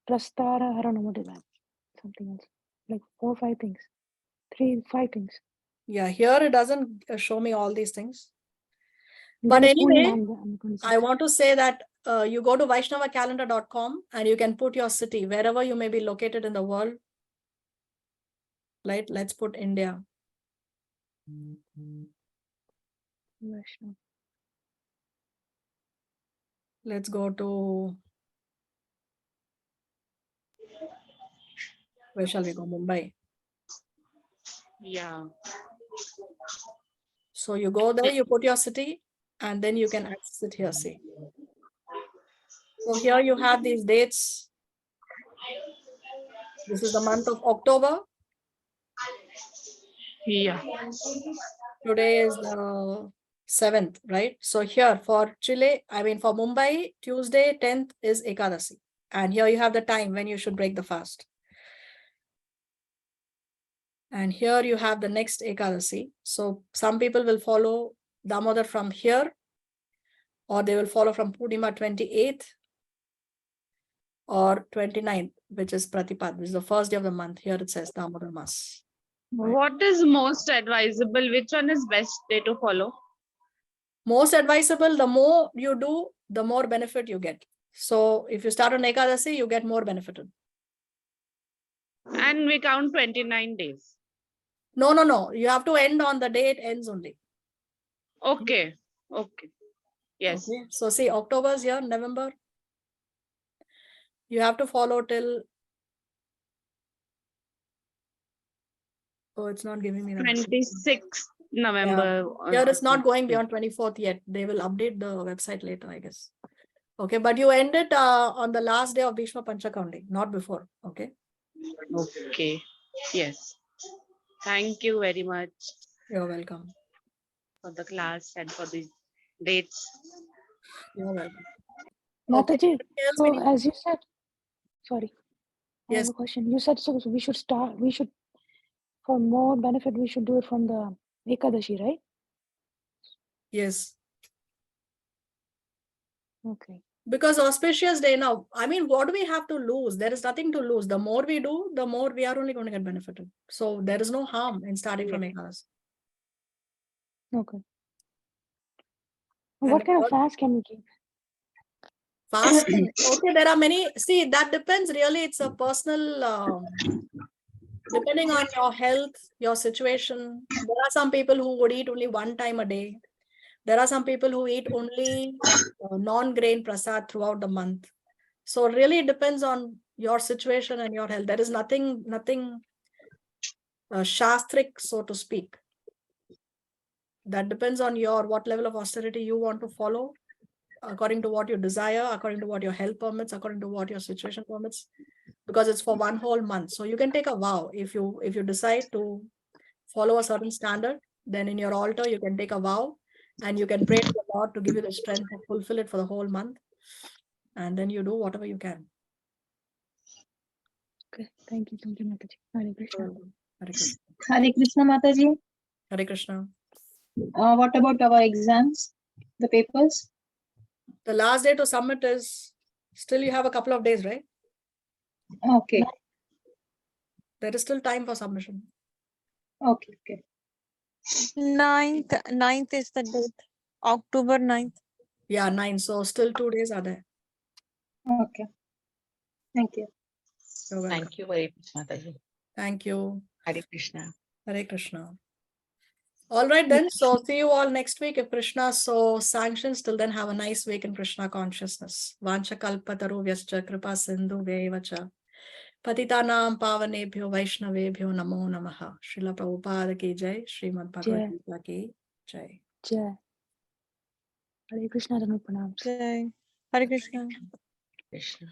Prastara, I don't know what is that. Something else. Like 4 or 5 things. 5 things. Yeah, here it doesn't show me all these things. And But then it's only anyway, on the 26th. I want to say that you go to vaishnavacalendar.com and you can put your city, wherever you may be located in the world. Right? Let's put India. Vaishnav. Let's go to, where shall we go? Mumbai. Yeah. So you go there, you put your city, and then you can access it here, see. So here you have these dates. This is the month of October. Yeah. Today is the 7th, right? So here for Chile, for Mumbai, Tuesday 10th is Ekadasi. And here you have the time when you should break the fast. And here you have the next Ekadasi. So some people will follow Damodar from here, or they will follow from Purnima 28th or 29th, which is Pratipad, which is the first day of the month. Here it says Damodar Mas. What is most advisable? Which one is best day to follow? Most advisable, the more you do, the more benefit you get. So if you start on Ekadasi, you get more benefited. And we count 29 days. No. You have to end on the day it ends only. Okay. Okay. Yes. Okay. So see, October is here, November. You have to follow till. Oh, it's not giving me that. 26th November. Here it's not going beyond 24th yet. They will update the website later, I guess. Okay, but you end it on the last day of Bhishma Panchakaundi, not before. Okay. Okay. Yes. Thank you very much You're welcome. for the class and for the dates. You're welcome. Mataji, Anything else so we need? as you said, sorry, I have Yes. a question. You said so we should, for more benefit, we should do it from the Ekadashi, right? Yes. Okay. Because auspicious day now, what do we have to lose? There is nothing to lose. The more we do, the more we are only going to get benefited. So there is no harm in starting from Ekadasi. Okay. What kind of fast can we keep? Fasting. Okay, there are many. See, that depends really. It's a personal, depending on your health, your situation. There are some people who would eat only one time a day. There are some people who eat only non-grain prasad throughout the month. So really it depends on your situation and your health. There is nothing shastric, so to speak. That depends on what level of austerity you want to follow, according to what you desire, according to what your health permits, according to what your situation permits, because it's for one whole month. So you can take a vow. If you decide to follow a certain standard, then in your altar you can take a vow and you can pray to the Lord to give you the strength to fulfill it for the whole month. And then you do whatever you can. Okay, thank you, Mataji. Hare Krishna. Hare Krishna. Hare Krishna Mataji. Hare Krishna. What about our exams, the papers? The last day to submit is still you have a couple of days, right? Okay. There is still time for submission. Okay. Okay. 9th is the date. October 9th. Yeah, 9. So still 2 days are there. Okay. Thank you. You're welcome. Thank you very much, Mataji. Thank you. Hare Krishna. Hare Krishna. All right then. So see you all next week if Krishna so sanctions. Till then, have a nice week in Krishna consciousness. Vancha kalpataru vyascha kripa sindhu vevacha. Patitanam pavanebhyo vaishnavebhyo namo namaha. Srila Prabhupada ki jai. Srimad Bhagavad Gita ki jai. Jai. Hare Krishna, Pranam. Jai. Hare Krishna. Krishna.